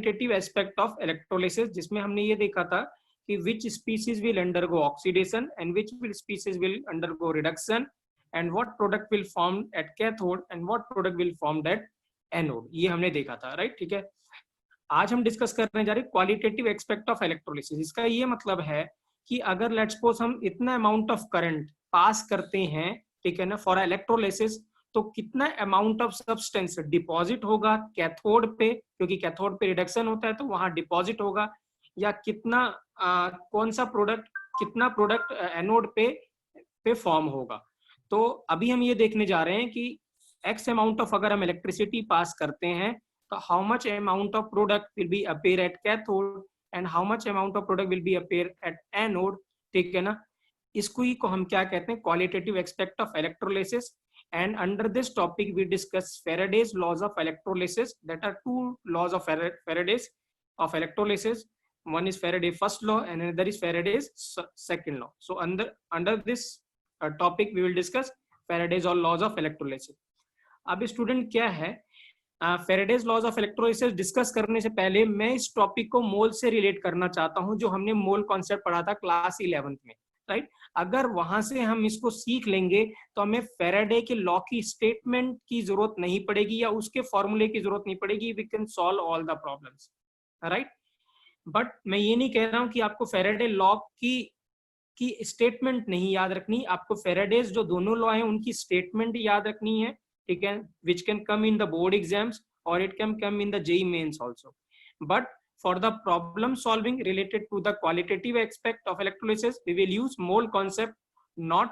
Qualitative aspect of electrolysis, जिसमें हमने ये देखा था कि which species will undergo oxidation and which species will undergo reduction and what product will form at cathode and what product will form at anode, ये हमने देखा था, राइट। ठीक है, आज हम डिस्कस करने जा रहे हैं क्वालिटेटिव एस्पेक्ट ऑफ इलेक्ट्रोलिसिस। इसका ये मतलब है कि अगर लेट्स सपोज हम इतना अमाउंट ऑफ करंट पास करते हैं, ठीक है ना, फॉर इलेक्ट्रोलिसिस, तो कितना अमाउंट ऑफ सब्सटेंस डिपॉजिट होगा कैथोड पे, क्योंकि कैथोड पे रिडक्शन होता है तो वहां डिपॉजिट होगा, या कितना कौन सा प्रोडक्ट, कितना प्रोडक्ट एनोड पे फॉर्म होगा। तो अभी हम ये देखने जा रहे हैं कि एक्स अमाउंट ऑफ अगर हम इलेक्ट्रिसिटी पास करते हैं तो how much amount of product will be appear at cathode and how much amount of product will be appear at anode, ठीक है ना। इसको ही को हम क्या कहते हैं, qualitative aspect of electrolysis. And under this topic we discuss Faraday's laws of electrolysis. That are two laws of Faraday's of electrolysis. One is Faraday's first law and another is Faraday's second law. So under this topic we will discuss Faraday's laws of electrolysis. अब student क्या है, Faraday's laws of electrolysis discuss करने से पहले मैं इस topic को मोल से रिलेट करना चाहता हूं, जो हमने मोल कॉन्सेप्ट पढ़ा था क्लास 11th में, राइट। अगर वहां से हम इसको सीख लेंगे तो हमें फेराडे के लॉ की स्टेटमेंट की जरूरत नहीं पड़ेगी या उसके फॉर्मूले की जरूरत नहीं पड़ेगी, we can solve all the problems, right. But मैं ये नहीं कह रहा हूं कि आपको फेराडे लॉ की स्टेटमेंट नहीं याद रखनी, आपको फेराडेज जो दोनों लॉ हैं उनकी स्टेटमेंट याद रखनी है, ठीक है, which can come in the board exams और it can come in the JEE mains also. But for the problem solving related to the qualitative aspect of electrolysis we will use mole concept, not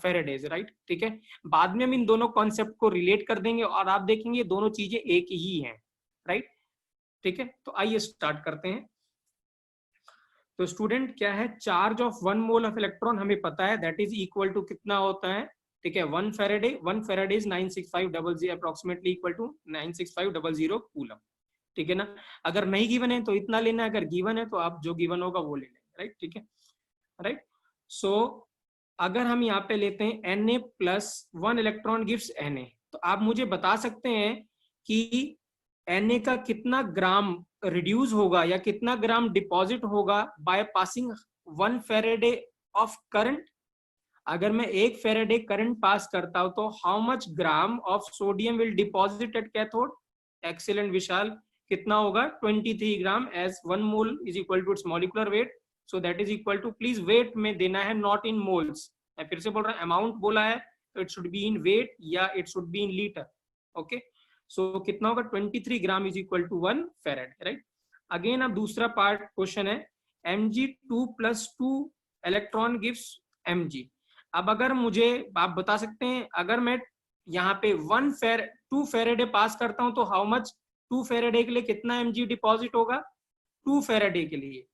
Faraday's, right। ठीक है, बाद में हम इन दोनों concept को relate कर देंगे और आप देखेंगे दोनों चीजें एक ही हैं, राइट। ठीक है, तो आइए स्टार्ट करते हैं। तो स्टूडेंट क्या है, charge of 1 mole of electron हमें पता है, दैट इज इक्वल टू कितना होता है, ठीक है, 1 faraday is 96500 approximately equal to 96500 coulomb, ठीक है ना। अगर नहीं गिवन है तो इतना लेना, अगर गिवन है तो आप जो गिवन होगा वो ले लेंगे, राइट। ठीक है, राइट। सो अगर हम यहाँ पे लेते हैं Na plus 1 electron gives Na, तो आप मुझे बता सकते हैं कि Na का कितना ग्राम रिड्यूस होगा या कितना ग्राम डिपॉजिट होगा by passing 1 Faraday of current. अगर मैं 1 फेराडे करंट पास करता हूं तो how much gram of sodium will deposit at cathode. Excellent Vishal, कितना होगा 23 gram, as 1 mole is equal to its molecular weight, so that is equal to, please weight में देना है, नॉट इन मोल्स। मैं फिर से बोल रहा हूं, अमाउंट बोला है तो it should be in weight या it should be in litre, okay. So कितना होगा 23 gram is equal to 1 Faraday, right. Again अब दूसरा पार्ट क्वेश्चन है, Mg2 + 2 इलेक्ट्रॉन गिव्स Mg। अब अगर मुझे आप बता सकते हैं, अगर मैं यहाँ पे 2 फेराडे पास करता हूं तो हाउ मच 2 फेराडे के लिए कितना Mg डिपॉजिट होगा, 2 फेराडे के लिए,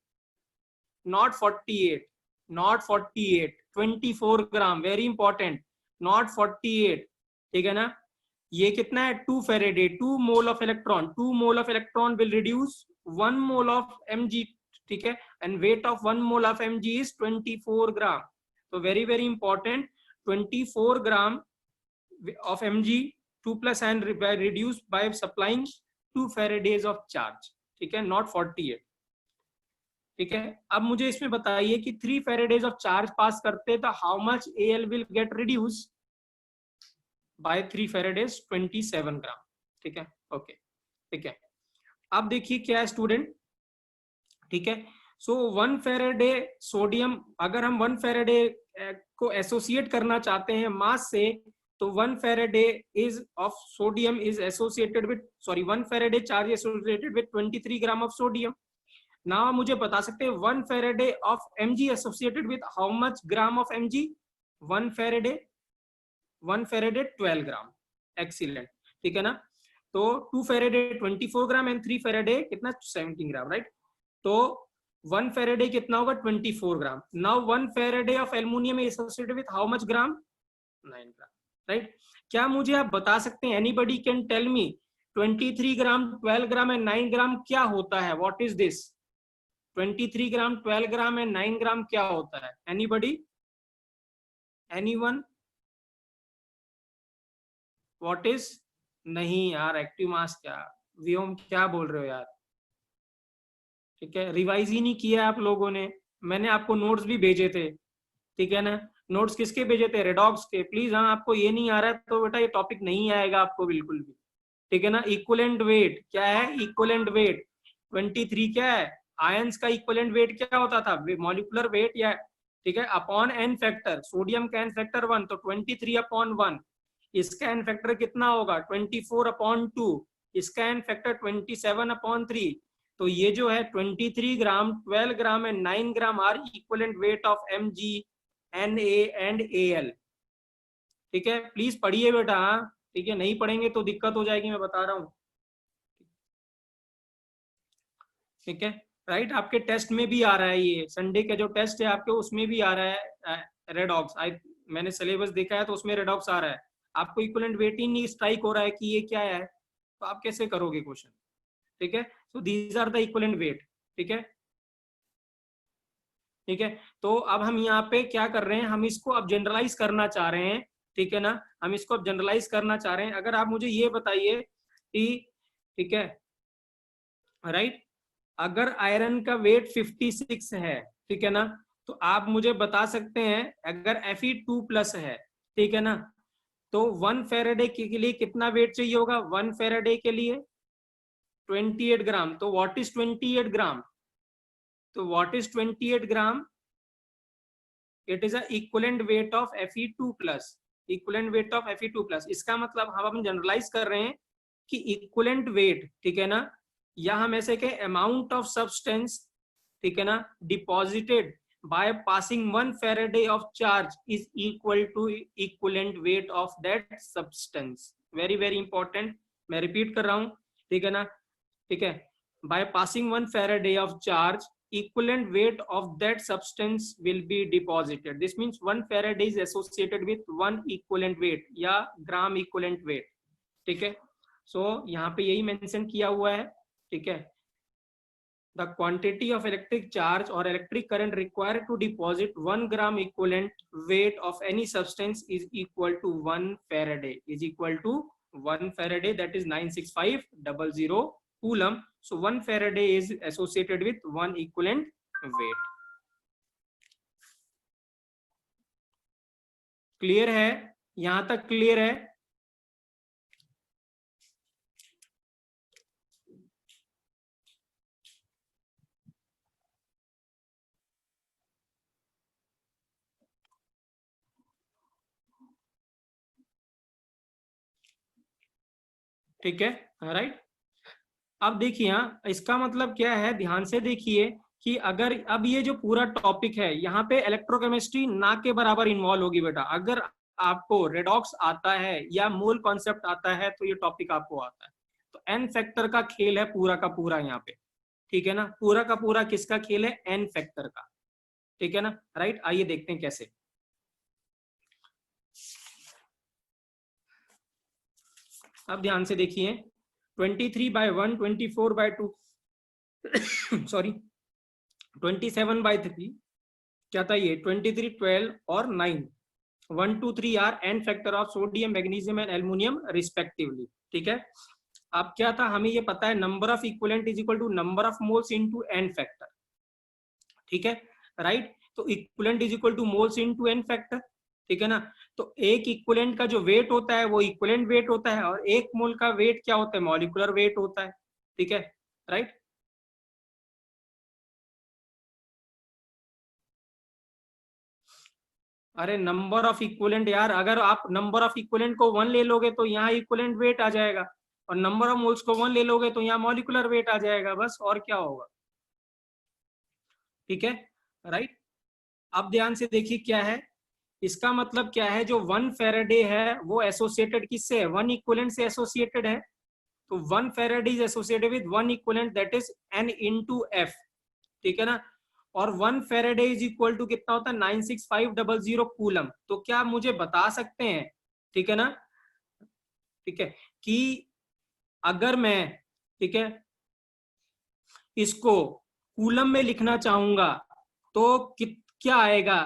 not 48, 24 gram, very important, not 48, ठीक है ना। ये कितना है 2 Faraday, 2 mole of electron, 2 mole of electron will reduce 1 mole of Mg, ठीक है, and weight of 1 mole of Mg is 24 ग्राम। तो very very important, 24 gram of Mg 2 plus and reduced by supplying 2 Faradays of charge, ठीक है, not 48, ठीक है। अब मुझे इसमें बताइए कि 3 Faradays of charge पास करते तो how much Al will get reduced by 3 Faradays, 27 ग्राम, ठीक है, ओके, ठीक है। अब देखिए क्या है स्टूडेंट, ठीक है, सो 1 फेराडे सोडियम, अगर हम 1 फेराडे को एसोसिएट करना चाहते हैं मास से, तो 1 Faraday is of sodium is associated with, sorry, 1 Faraday charge associated with 23 gram of sodium. Now मुझे बता सकते हैं 1 Faraday of Mg associated with how much gram of Mg, 1 Faraday 12 gram, excellent, ठीक है ना। तो 2 फेराडे 24 ग्राम एंड 3 फेराडे कितना 17 ग्राम, right. तो 1 फेराडे कितना होगा 24 gram. Now 1 Faraday of aluminium is associated with how much gram, 9 gram, right. क्या मुझे आप बता सकते हैं, anybody can tell me 23 gram 12 gram and 9 gram क्या होता है, what is this, 23 gram 12 gram and 9 gram क्या होता है, एनीबडी, एनीवन, व्हाट इज, नहीं यार, एक्टिव मास क्या, व्योम क्या बोल रहे हो यार, ठीक है, रिवाइज ही नहीं किया आप लोगों ने। मैंने आपको नोट्स भी भेजे थे, ठीक है ना। नोट्स किसके भेजे थे? रेडॉक्स के। प्लीज, हाँ, आपको ये नहीं आ रहा है तो बेटा ये टॉपिक नहीं आएगा आपको बिल्कुल भी, ठीक है ना। इक्विवेलेंट वेट क्या है? इक्विवेलेंट वेट 23 क्या है? आयंस का इक्विवेलेंट वेट क्या होता था? मॉलिक्यूलर वेट, या ठीक है, अपॉन एन फैक्टर। सोडियम का एन फैक्टर 1, तो 23/1। इसका एन फैक्टर कितना होगा? 24/2। इसका एन फैक्टर 27/3। तो ये जो है 23 gram, 12 gram and 9 gram are equivalent weight of Mg, Na and Al। ठीक है, प्लीज पढ़िए बेटा, हाँ, ठीक है, नहीं पढ़ेंगे तो दिक्कत हो जाएगी, मैं बता रहा हूँ। ठीक है, राइट, आपके टेस्ट में भी आ रहा है, ये संडे का जो टेस्ट है आपके उसमें भी आ रहा है रेडॉक्स। मैंने सिलेबस देखा है तो उसमें रेडॉक्स आ रहा है। आपको इक्विवेलेंट वेट ही नहीं स्ट्राइक हो रहा है कि ये क्या है, तो आप कैसे करोगे क्वेश्चन? ठीक है, so these are the equivalent weight. ठीक है, ठीक है। तो अब हम यहाँ पे क्या कर रहे हैं, हम इसको अब जनरलाइज करना चाह रहे हैं, ठीक है ना। हम इसको अब जनरलाइज करना चाह रहे हैं। अगर आप मुझे ये बताइए कि, ठीक है, राइट, अगर आयरन का वेट 56 है, ठीक है ना, तो आप मुझे बता सकते हैं अगर Fe2+ है, ठीक है ना, तो 1 फेरेडे के लिए कितना वेट चाहिए होगा? 1 फेरेडे के लिए 28 ग्राम। तो व्हाट इज 28 ग्राम? तो what is 28 gram? It is a equivalent weight of Fe2+। Equivalent weight of Fe2+। इसका मतलब हम जनरलाइज कर रहे हैं कि इक्विवेलेंट वेट, ठीक है ना, या हम ऐसे कहें अमाउंट ऑफ सब्सटेंस, ठीक है ना, deposited by passing 1 faraday of charge is equal to equivalent weight of that substance. Very very important, मैं रिपीट कर रहा हूं, ठीक है ना, ठीक है। By passing 1 faraday of charge, equivalent weight of that substance will be deposited. This means 1 Farad is associated with 1 equivalent weight या ग्राम equivalent weight। ठीक है, सो यहाँ पे यही मेंशन किया हुआ है, ठीक है। The quantity of electric charge or electric current required to deposit 1 gram equivalent weight of any substance is equal to 1 Faraday, is equal to 1 Faraday, that is 96500 coulomb. So 1 Faraday is associated with 1 equivalent weight। Clear है? यहां तक clear है? ठीक है, right. अब देखिए, हाँ, इसका मतलब क्या है, ध्यान से देखिए कि अगर अब ये जो पूरा टॉपिक है यहाँ पे इलेक्ट्रोकेमिस्ट्री ना के बराबर इन्वॉल्व होगी बेटा। अगर आपको रेडॉक्स आता है या मोल कॉन्सेप्ट आता है तो ये टॉपिक आपको आता है। तो एन फैक्टर का खेल है पूरा का पूरा यहाँ पे, ठीक है ना। पूरा का पूरा किसका खेल है? एन फैक्टर का, ठीक है ना, राइट। आइए देखते हैं कैसे। अब ध्यान से देखिए, 23/1, 24/2 सॉरी 27/3 क्या था ये? 23, 12 और 9। 1, 2, 3 are n factor of sodium, magnesium and aluminium respectively. ठीक है, अब क्या था, हमें ये पता है number of equivalent is equal to number of moles into N factor. ठीक है, राइट। तो equivalent is equal to moles into N factor, ठीक है ना। तो एक इक्विवेलेंट का जो वेट होता है वो इक्विवेलेंट वेट होता है, और एक मोल का वेट क्या होता है? मॉलिक्यूलर वेट होता है। ठीक है, राइट। अरे नंबर ऑफ इक्विवेलेंट यार, अगर आप नंबर ऑफ इक्विवेलेंट को 1 ले लोगे तो यहाँ इक्विवेलेंट वेट आ जाएगा, और नंबर ऑफ मोल्स को 1 ले लोगे तो यहाँ मॉलिक्यूलर वेट आ जाएगा, बस और क्या होगा। ठीक है, राइट। अब ध्यान से देखिए क्या है, इसका मतलब क्या है, जो 1 फेरेडे है वो एसोसिएटेड किससे है? 1 इक्विवेलेंट से एसोसिएटेड है। तो 1 Faraday is associated with 1 equivalent, that is N into F। ठीक है ना, और 1 फेरेडे इज इक्वल टू कितना होता है? 96500 कूलम। तो क्या आप मुझे बता सकते हैं, ठीक है ना, ठीक है, कि अगर मैं, ठीक है, इसको कूलम में लिखना चाहूंगा तो क्या आएगा?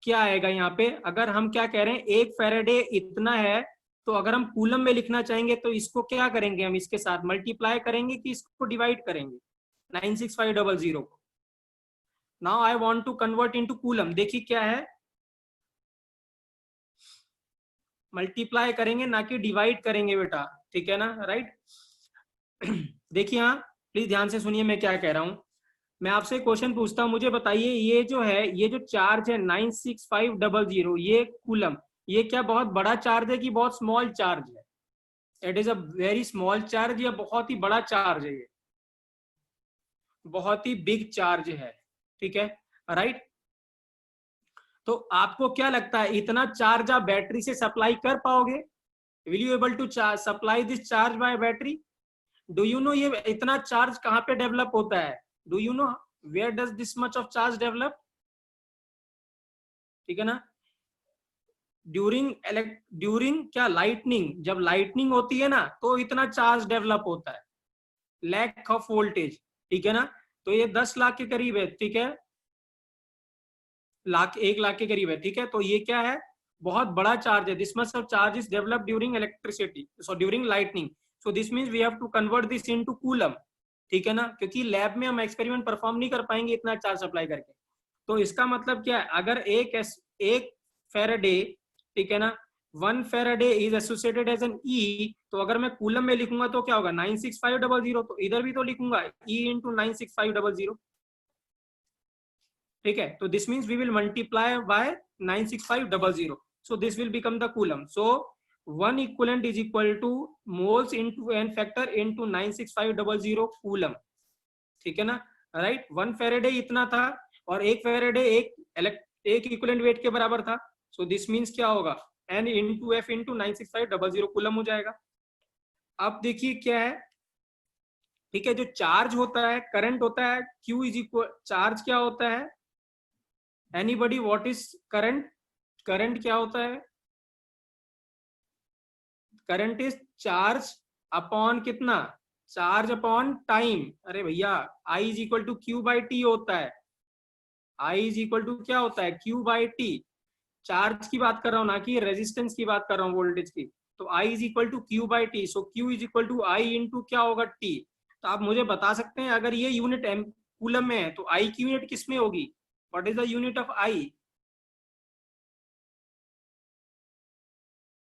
क्या आएगा यहाँ पे? अगर हम क्या कह रहे हैं, 1 फेरेडे इतना है, तो अगर हम कूलम में लिखना चाहेंगे तो इसको क्या करेंगे? हम इसके साथ मल्टीप्लाई करेंगे कि इसको डिवाइड करेंगे? 96500 को। Now I want to convert into coulomb. देखिए क्या है, मल्टीप्लाई करेंगे ना कि डिवाइड करेंगे बेटा, ठीक है ना, राइट। देखिए हाँ, प्लीज ध्यान से सुनिए मैं क्या कह रहा हूं। मैं आपसे क्वेश्चन पूछता हूं, मुझे बताइए ये जो है, ये जो चार्ज है 96500, ये कूलम, ये क्या बहुत बड़ा चार्ज है कि बहुत स्मॉल चार्ज है? It is a very small charge या बहुत ही बड़ा चार्ज है? ये बहुत ही बिग चार्ज है, ठीक है, राइट। तो आपको क्या लगता है इतना चार्ज आप बैटरी से सप्लाई कर पाओगे? Will you able to supply this charge by battery? Do you know ये इतना चार्ज कहाँ पे डेवलप होता है? Do you know where does this much of charge develop? ठीक है ना, ड्यूरिंग क्या, लाइटनिंग। जब लाइटनिंग होती है ना तो इतना चार्ज डेवलप होता है, लैक ऑफ वोल्टेज, ठीक है ना। तो ये 10 लाख के करीब है, ठीक है, 1 लाख के करीब है, ठीक है। तो ये क्या है, बहुत बड़ा चार्ज है। This much of charge is develop during electricity, so during lightning. So this means we have to convert this into coulomb, ठीक है ना, क्योंकि लैब में हम एक्सपेरिमेंट परफॉर्म नहीं कर पाएंगे इतना चार्ज सप्लाई करके। तो इसका मतलब क्या है, अगर एक फेराडे, ठीक है ना, 1 faraday is associated as n e, तो अगर मैं कूलम में लिखूंगा तो क्या होगा, 96500, तो इधर भी तो लिखूंगा ई इंटू 96500, ठीक है। तो this means we will multiply by 96500, so this will become the coulomb. So 1 equivalent is equal to moles into N factor into 96500 coulomb, ठीक है ना, राइट। 1 फेराडे इतना था और 1 फेराडे एक इक्विवेलेंट वेट के बराबर था। सो दिस मीन्स क्या होगा, n into F into 96500 coulomb हो जाएगा। अब देखिए क्या है, ठीक है, जो चार्ज होता है, करंट होता है, Q इज इक्वल, चार्ज क्या होता है, anybody what is current? Current क्या होता है? करंट इज चार्ज अपॉन कितना, चार्ज अपॉन टाइम। अरे भैया I is equal to Q by T होता है, आई इज इक्वल टू क्या होता है, क्यू बाई टी। चार्ज की बात कर रहा हूं ना कि रेजिस्टेंस की बात कर रहा हूँ, वोल्टेज की। तो I is equal to Q by T, so Q is equal to I into क्या होगा, टी। तो आप मुझे बता सकते हैं अगर ये यूनिट एम कूलम में है तो आई की यूनिट किस में होगी? What is the unit of I?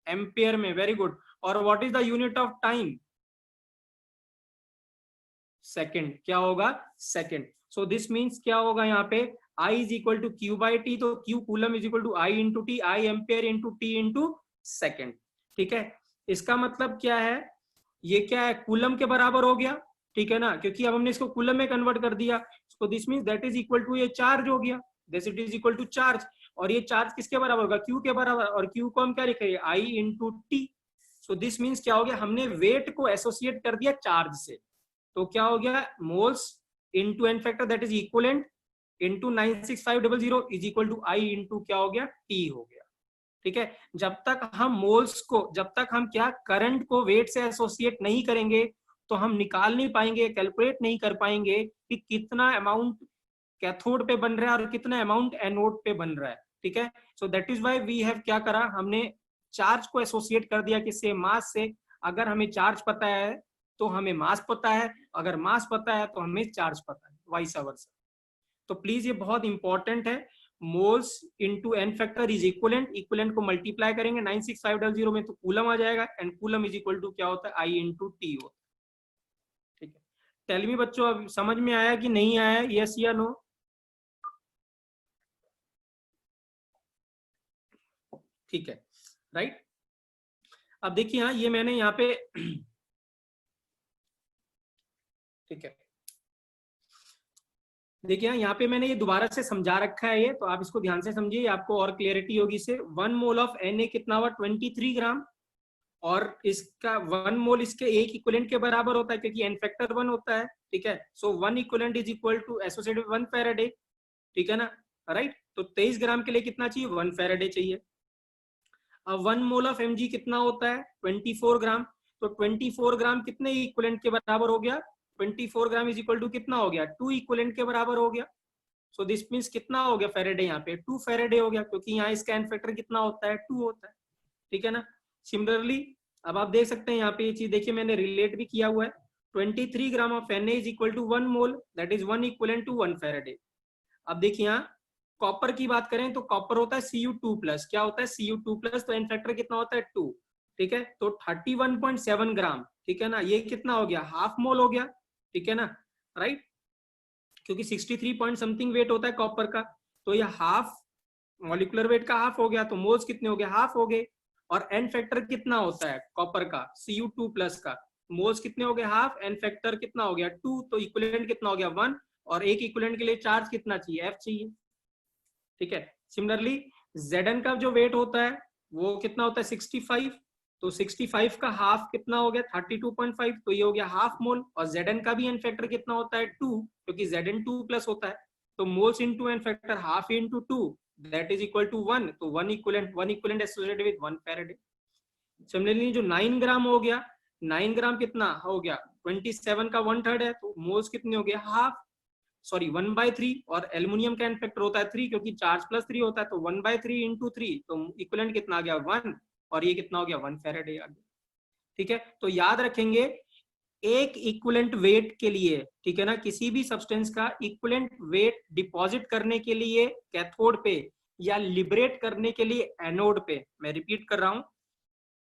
Ampere में, वेरी गुड। और what is the unit of time? Second, क्या होगा, सेकेंड। सो दिस मीन्स क्या होगा यहाँ पे, I is equal to Q by T, तो Q coulomb is equal to I into T, I ampere into T into second, ठीक है। इसका मतलब क्या है, ये क्या है, कूलम के बराबर हो गया, ठीक है ना, क्योंकि अब हमने इसको कूलम में कन्वर्ट कर दिया। So this means that is equal to ये चार्ज हो गया, this it is equal to charge. और ये चार्ज किसके बराबर होगा, क्यू के बराबर, और क्यू को हम क्या लिखेंगे, I into T. So this means क्या हो गया, हमने वेट को एसोसिएट कर दिया चार्ज से। तो क्या हो गया, moles into N factor that is equivalent into 96500 is equal to I into क्या हो गया, टी हो गया, ठीक है। जब तक हम मोल्स को, जब तक हम क्या करंट को वेट से एसोसिएट नहीं करेंगे तो हम निकाल नहीं पाएंगे, कैलकुलेट नहीं कर पाएंगे कि कितना अमाउंट कैथोड पे बन रहा है और कितना अमाउंट एनोड पे बन रहा है, ठीक है। So that is why we have क्या करा, हमने चार्ज को एसोसिएट कर दिया किससे, मास से। अगर हमें चार्ज पता है तो हमें मास पता है, अगर मास पता है तो हमें चार्ज पता है, वाइस वर्सा। तो प्लीज ये बहुत इंपॉर्टेंट है, moles into N factor is equivalent, equivalent को मल्टीप्लाई करेंगे 96500 में तो कूलम आ जाएगा, and coulomb is equal to क्या होता है, आई इंटू टी होता है, ठीक है। टेल मी बच्चों, अब समझ में आया कि नहीं आया, यस या नो? ठीक है, राइट। अब देखिए हाँ, ये मैंने यहाँ पे ठीक है, देखिए यहाँ पे मैंने ये दोबारा से समझा रखा है, ये तो आप इसको ध्यान से समझिए, आपको और क्लियरिटी होगी इससे। 1 मोल ऑफ Na कितना हुआ, 23 ग्राम, और इसका 1 मोल इसके एक इक्विवेलेंट के बराबर होता है क्योंकि एन फैक्टर 1 होता है, ठीक है। So 1 equivalent is equal to associated 1 faraday, ठीक है ना, राइट। तो 23 ग्राम के लिए कितना चाहिए, 1 फेराडे चाहिए। अब 1 मोल ऑफ Mg कितना होता है, 24 ग्राम। तो 24 ग्राम कितने इक्विवेलेंट के बराबर हो गया, 24 ग्राम इज इक्वल टू कितना हो गया, 2 इक्विवेलेंट के बराबर हो गया। सो दिस मीन्स कितना हो गया फेरेडे, यहाँ पे 2 फेरेडे हो गया, क्योंकि यहाँ इसका एन फैक्टर कितना होता है, 2 होता है, ठीक है ना। सिमिलरली अब आप देख सकते हैं यहाँ पे ये चीज देखिए मैंने रिलेट भी किया हुआ है, 23 gram of Na is equal to 1 mole, that is 1 equivalent to 1 faraday. अब देखिए यहाँ कॉपर की बात करें तो कॉपर होता है Cu2+, क्या होता है Cu2+, तो एन फैक्टर कितना होता है 2, ठीक है, तो 31.7 ग्राम, ठीक है ना, ये कितना हो गया, हाफ मोल हो गया, ठीक है ना, राइट, क्योंकि 63 पॉइंट समथिंग वेट होता है कॉपर का, तो ये हाफ मॉलिकुलर वेट का हाफ हो गया, तो मोल्स कितने हो गए, हाफ हो गए। और एन फैक्टर कितना होता है कॉपर का Cu2+ का, मोल्स कितने हो गए, हाफ, एन फैक्टर कितना हो गया 2, तो इक्विवेलेंट कितना हो गया 1, और एक इक्विवेलेंट के लिए चार्ज कितना चाहिए, F चाहिए, ठीक है। सिमिलरली Zn का जो वेट होता है वो कितना होता है 65, तो 65 का हाफ कितना हो गया 32.5, तो ये हो गया हाफ मोल। और Zn का भी एन फैक्टर कितना होता है 2, क्योंकि Zn2+ होता है, तो moles into N factor half into 2 that is equal to 1, तो 1 equivalent associated with 1 faraday. Similarly जो 9 ग्राम हो गया, 9 ग्राम कितना हो गया 27 का 1/3 है, तो मोल्स कितने हो गया हाफ, सॉरी 1/3, और एल्यूमिनियम का एन फैक्टर होता है 3, क्योंकि चार्ज +3 होता है, तो 1/3 इंटू 3, तो इक्विवेलेंट कितना आ गया 1, और ये कितना हो गया 1 फैराडे आ गया, ठीक है। तो याद रखेंगे एक इक्विवेलेंट वेट के लिए, ठीक है ना, किसी भी सब्सटेंस का इक्विवेलेंट वेट डिपॉजिट करने के लिए कैथोड पे या लिबरेट करने के लिए एनोड पे, मैं रिपीट कर रहा हूं,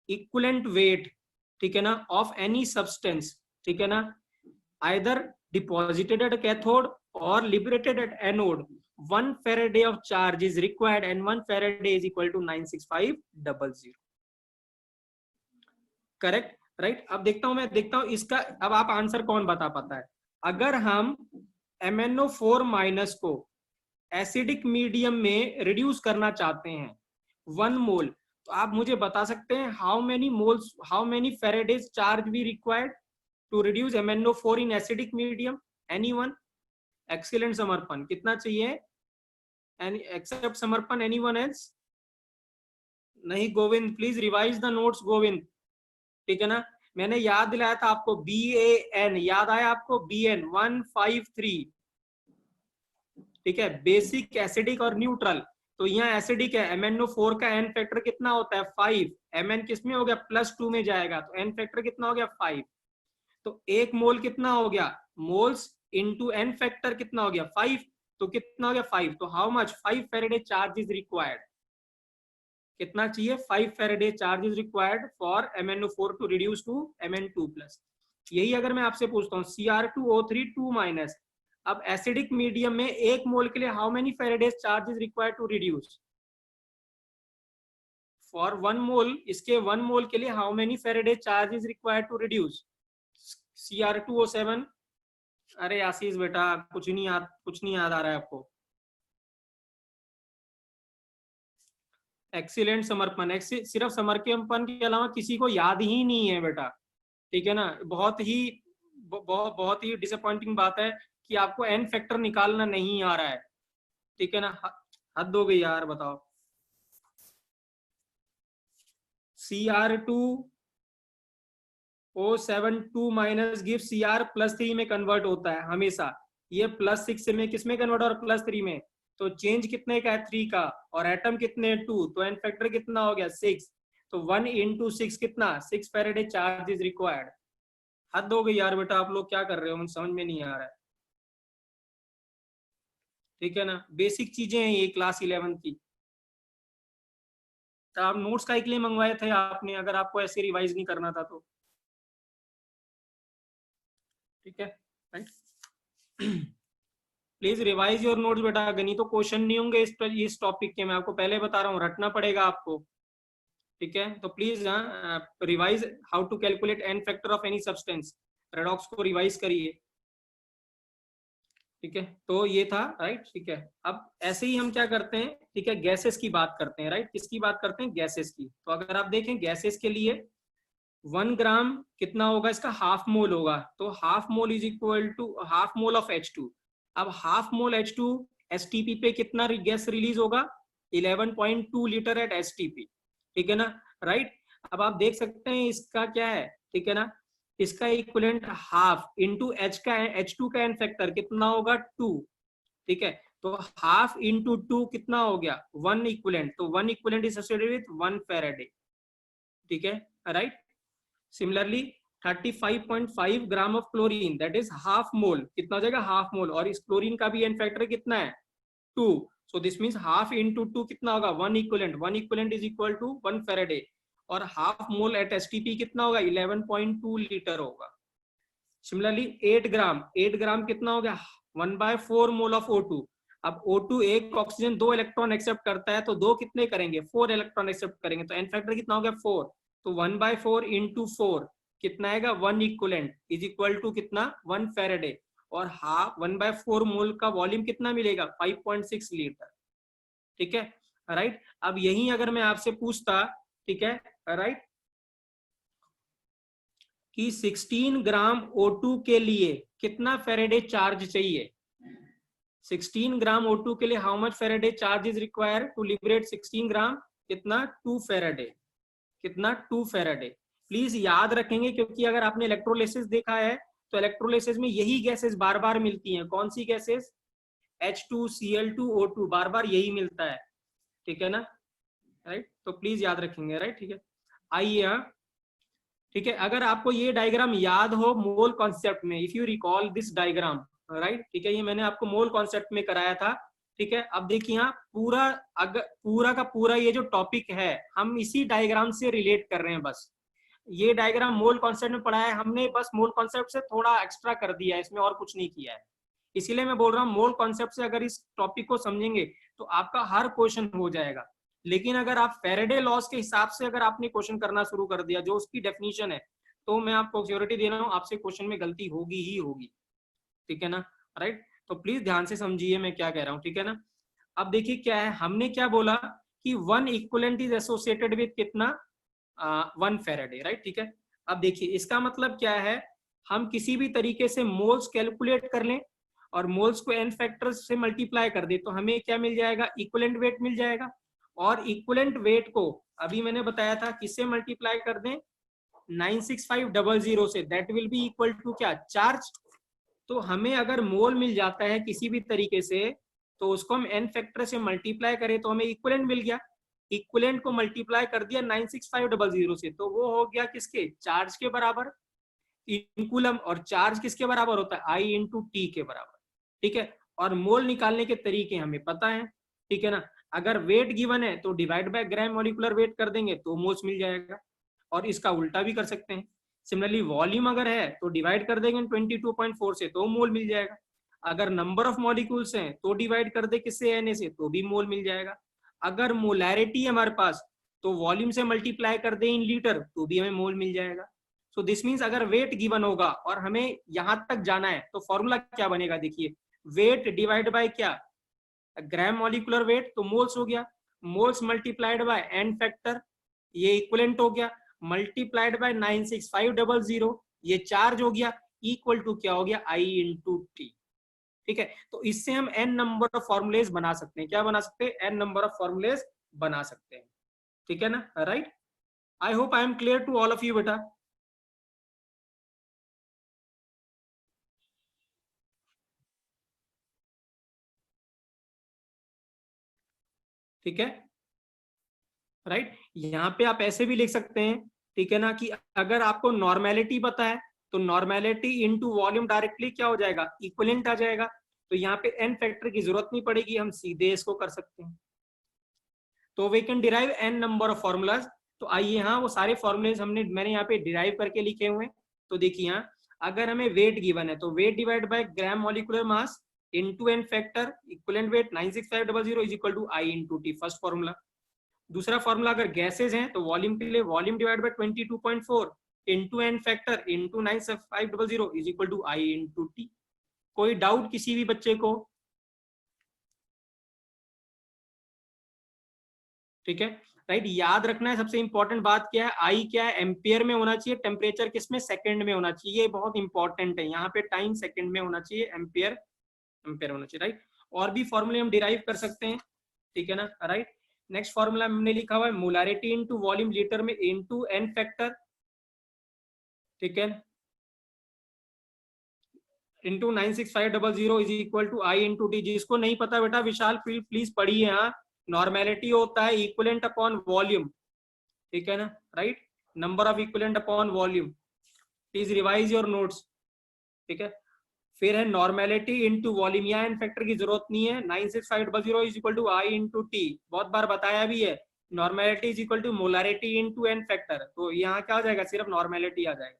इक्विवेलेंट वेट, ठीक है ना, ऑफ एनी सब्सटेंस, ठीक है ना, either deposited at a cathode or liberated at anode, 1 Faraday of charge is required and 1 Faraday is equal to 96500, correct, right. अब मैं देखता हूं इसका, अब आप आंसर कौन बता पाता है। अगर हम MnO4- को एसिडिक मीडियम में रिड्यूस करना चाहते हैं 1 मोल, तो आप मुझे बता सकते हैं how many moles, how many Faraday's charge be required to reduce MnO4 in acidic medium? Anyone? Excellent समर्पण, कितना चाहिए, except समर्पण anyone else? नहीं Govind, please revise the notes Govind, ठीक है ना, मैंने याद दिलाया था आपको BAN, याद आया आपको, BN 153, ठीक है, बेसिक, एसिडिक और न्यूट्रल। तो यहाँ एसिडिक है, MnO4 का एन फैक्टर कितना होता है 5, Mn किसमें हो गया +2 में जाएगा, तो एन फैक्टर कितना हो गया 5, तो एक मोल कितना हो गया, मोल्स इनटू एन फैक्टर कितना हो गया 5, तो कितना हो गया 5, तो how much 5 faraday charge is required, कितना चाहिए 5 faraday charge is required for MnO4 to reduce to Mn2+। यही अगर मैं आपसे पूछता हूँ Cr2O3 2-, अब एसिडिक मीडियम में एक मोल के लिए how many faraday charge is required to reduce, for 1 mole, इसके 1 मोल के लिए how many faraday charge is required to reduce Cr2O7। अरे आशीष बेटा कुछ नहीं याद आ रहा है आपको। एक्सीलेंट समर्पण, सिर्फ समर्पण के अलावा किसी को याद ही नहीं है बेटा, ठीक है ना, बहुत ही डिसअपॉइंटिंग बात है कि आपको एन फैक्टर निकालना नहीं आ रहा है, ठीक है ना, हद हो गई यार, बताओ। Cr2O7 गिव Cr+3 में कन्वर्ट होता है हमेशा, ये +6 में किसमें कन्वर्ट और +3 में, तो चेंज कितने का है 3 का, और एटम कितने 2, तो एन फैक्टर कितना हो गया 6, तो 1 इंटू 6 कितना 6 फैराडे चार्ज इज रिक्वायर्ड। हद हो गई यार बेटा, आप लोग क्या कर रहे हो, मुझे समझ में नहीं आ रहा है, ठीक है ना, बेसिक चीजें हैं ये क्लास 11 की। तो आप नोट्स का एक लिए मंगवाए थे आपने, अगर आपको ऐसे रिवाइज नहीं करना था तो, ठीक है, right. Please revise your notes बेटा, गणित क्वेश्चन नहीं होंगे इस टॉपिक के, मैं आपको पहले बता रहा हूँ, रटना पड़ेगा आपको, ठीक है। तो please revise how to calculate n factor of any substance, redox को रिवाइज करिए, ठीक है। तो ये था, राइट, ठीक है। अब ऐसे ही हम क्या करते हैं, ठीक है, गैसेस की बात करते हैं, राइट, किसकी बात करते हैं, गैसेस की। तो अगर आप देखें गैसेस के लिए 1 ग्राम कितना होगा, इसका हाफ मोल होगा, तो half mole is equal to half mole of H2। अब हाफ मोल H2 STP पे कितना गैस रिलीज होगा, 11.2 लीटर एट STP, ठीक है ना, राइट। अब आप देख सकते हैं इसका क्या है, ठीक है ना, इसका इक्विवेलेंट हाफ इंटू H2 का एन फैक्टर कितना होगा 2, ठीक है, तो हाफ इंटू 2 कितना हो गया 1 इक्विवेलेंट, तो 1 equivalent is associated with 1 Faraday, ठीक है, right. Similarly 35.5 gram of chlorine, that is half mole. कितना हो जाएगा? Half mole. और इस क्लोरीन का भी एन फैक्टर कितना है? 2। So this means half into 2 कितना होगा? 1 equivalent. 1 equivalent is equal to 1 faraday. और हाफ मोल एट एसटीपी कितना होगा? 11.2 लीटर होगा। सिमिलरली 8 ग्राम कितना हो गया? 1/4 मोल ऑफ O2। अब O2 एक ऑक्सीजन 2 इलेक्ट्रॉन एक्सेप्ट करता है, तो 2 कितने करेंगे? 4 इलेक्ट्रॉन एक्सेप्ट करेंगे, तो एन फैक्टर कितना हो गया? 4। तो 1/4 इंटू 4 कितना आएगा? 1 इक्वलेंट इज इक्वल टू कितना? 1 फेरेडे। और हाफ 1/4 मोल का वॉल्यूम कितना मिलेगा? 5.6 लीटर। ठीक है, राइट। अब यही अगर मैं आपसे पूछता, ठीक है, राइट, कि 16 ग्राम O2 के लिए कितना फेरेडे चार्ज चाहिए? 16 ग्राम O2 के लिए how much faraday charge is required to liberate 16 gram? कितना? 2 फेरेडे। कितना? 2 फेरेडे। प्लीज याद रखेंगे, क्योंकि अगर आपने इलेक्ट्रोलिसिस देखा है तो इलेक्ट्रोलिसिस में यही गैसेस बार बार मिलती हैं। कौन सी गैसेस? H2Cl2O2, बार बार यही मिलता है। ठीक है ना, राइट। तो प्लीज याद रखेंगे, राइट। ठीक है, आइए, ठीक है, अगर आपको ये डायग्राम याद हो मोल कॉन्सेप्ट में, if you recall this diagram, right, ठीक है, ये मैंने आपको मोल कॉन्सेप्ट में कराया था। ठीक है, अब देखिए यहाँ पूरा, अगर पूरा का पूरा ये जो टॉपिक है हम इसी डायग्राम से रिलेट कर रहे हैं। बस ये डायग्राम मोल कॉन्सेप्ट में पढ़ा है हमने, बस मोल कॉन्सेप्ट से थोड़ा एक्स्ट्रा कर दिया है, इसमें और कुछ नहीं किया है। इसीलिए मैं बोल रहा हूँ मोल कॉन्सेप्ट से अगर इस टॉपिक को समझेंगे तो आपका हर क्वेश्चन हो जाएगा। लेकिन अगर आप फेरेडे लॉस के हिसाब से अगर आपने क्वेश्चन करना शुरू कर दिया जो उसकी डेफिनेशन है, तो मैं आपको श्योरिटी दे रहा हूँ आपसे क्वेश्चन में गलती होगी ही होगी। ठीक है ना, राइट। तो प्लीज ध्यान से समझिए मैं क्या कह रहा हूँ। ठीक है ना, अब देखिए क्या है, हमने क्या बोला कि 1 इक्विवेलेंट इज एसोसिएटेड विद कितना? 1 फेरेडे, राइट। ठीक है, अब देखिए इसका मतलब क्या है, हम किसी भी तरीके से मोल्स कैलकुलेट कर लें और मोल्स को एन फैक्टर्स से मल्टीप्लाई कर दे तो हमें क्या मिल जाएगा? इक्विवेलेंट वेट मिल जाएगा। और इक्विवेलेंट वेट को अभी मैंने बताया था किससे मल्टीप्लाई कर दें? 96500 से, that will be equal to क्या? चार्ज। तो हमें अगर मोल मिल जाता है किसी भी तरीके से तो उसको हम एन फैक्टर से मल्टीप्लाई करें तो हमें इक्विवेलेंट मिल गया। इक्विवेलेंट को मल्टीप्लाई कर दिया 96500 से, तो वो हो गया किसके? चार्ज के बराबर, इन कूलम। और चार्ज किसके बराबर होता है? I इंटू टी के बराबर। ठीक है, और मोल निकालने के तरीके हमें पता है। ठीक है ना, अगर वेट गिवन है तो divide by gram molecular wait कर देंगे तो मोल्स मिल जाएगा, और इसका उल्टा भी कर सकते हैं। सिमिलरली वॉल्यूम अगर है तो डिवाइड कर देंगे 22.4 से तो मोल मिल जाएगा। अगर नंबर ऑफ मॉलिक्यूल्स हैं तो डिवाइड कर दे किससे? Na से, तो भी मोल मिल जाएगा। अगर मोलैरिटी है हमारे पास तो वॉल्यूम से मल्टीप्लाई कर दे इन लीटर तो भी हमें मोल मिल जाएगा। सो दिस मीन्स अगर वेट गिवन होगा और हमें यहां तक जाना है तो फॉर्मूला क्या बनेगा? देखिए, वेट डिवाइड बाय क्या? ग्राम मॉलिक्यूलर वेट, तो मोल्स हो गया। Moles multiplied by n factor, ये इक्विवेलेंट हो गया, मल्टीप्लाइड बाय 96500, ये चार्ज हो गया, इक्वल टू क्या हो गया? I into T. ठीक है, तो इससे हम n नंबर ऑफ फॉर्मुलेज बना सकते हैं। क्या बना सकते हैं? n नंबर ऑफ फॉर्मुलेज बना सकते हैं। ठीक है ना, right. I hope I am clear to all of you बेटा। ठीक है, राइट। यहाँ पे आप ऐसे भी लिख सकते हैं, ठीक है ना, कि अगर आपको नॉर्मेलिटी पता है तो नॉर्मेलिटी इनटू वॉल्यूम डायरेक्टली क्या हो जाएगा? इक्विवेलेंट आ जाएगा। तो यहाँ पे एन फैक्टर की जरूरत नहीं पड़ेगी, हम सीधे इसको कर सकते हैं। तो we can derive n number of formulas. तो आइए, हाँ, वो सारे फॉर्मूलेज मैंने यहाँ पे डिराइव करके लिखे हुए हैं। तो देखिए यहाँ, अगर हमें वेट गिवन है तो weight divide by gram molecular mass into N factor, equivalent weight 96500 is equal to I into T, first formula. दूसरा फॉर्मूला अगर गैसेज हैं तो वॉल्यूम के लिए volume divide by 22.4 into N factor into 96500 is equal to I into T. कोई doubt किसी भी बच्चे को? ठीक है, राइट। याद रखना है सबसे इंपॉर्टेंट बात क्या है? आई क्या है? एम्पियर में होना चाहिए, टेम्परेचर किसमें? सेकंड में होना चाहिए। ये बहुत इंपॉर्टेंट है, यहाँ पे टाइम सेकंड में होना चाहिए, एम्पियर एम्पियर होना चाहिए, राइट। और भी फॉर्मूले हम डिराइव कर सकते हैं। ठीक है ना, राइट। नेक्स्ट फॉर्मूला हमने लिखा हुआ है मोलारिटी इनटू वॉल्यूम लीटर में इनटू एन फैक्टर, ठीक है, into 96500 is equal to I into T. जिसको नहीं पता बेटा विशाल प्लीज पढ़िए। हाँ, नॉर्मेलिटी होता है इक्विवेलेंट अपॉन वॉल्यूम, ठीक है ना, right, number of equivalent upon volume. Please revise your notes, ठीक है। फिर है नॉर्मेलिटी इनटू वॉल्यूम, यहाँ एन फैक्टर की जरूरत नहीं है, 96500 is equal to I into T, बहुत बार बताया भी है। Normality is equal to molarity into N factor, तो यहाँ क्या आ जाएगा, सिर्फ नॉर्मेलिटी आ जाएगा।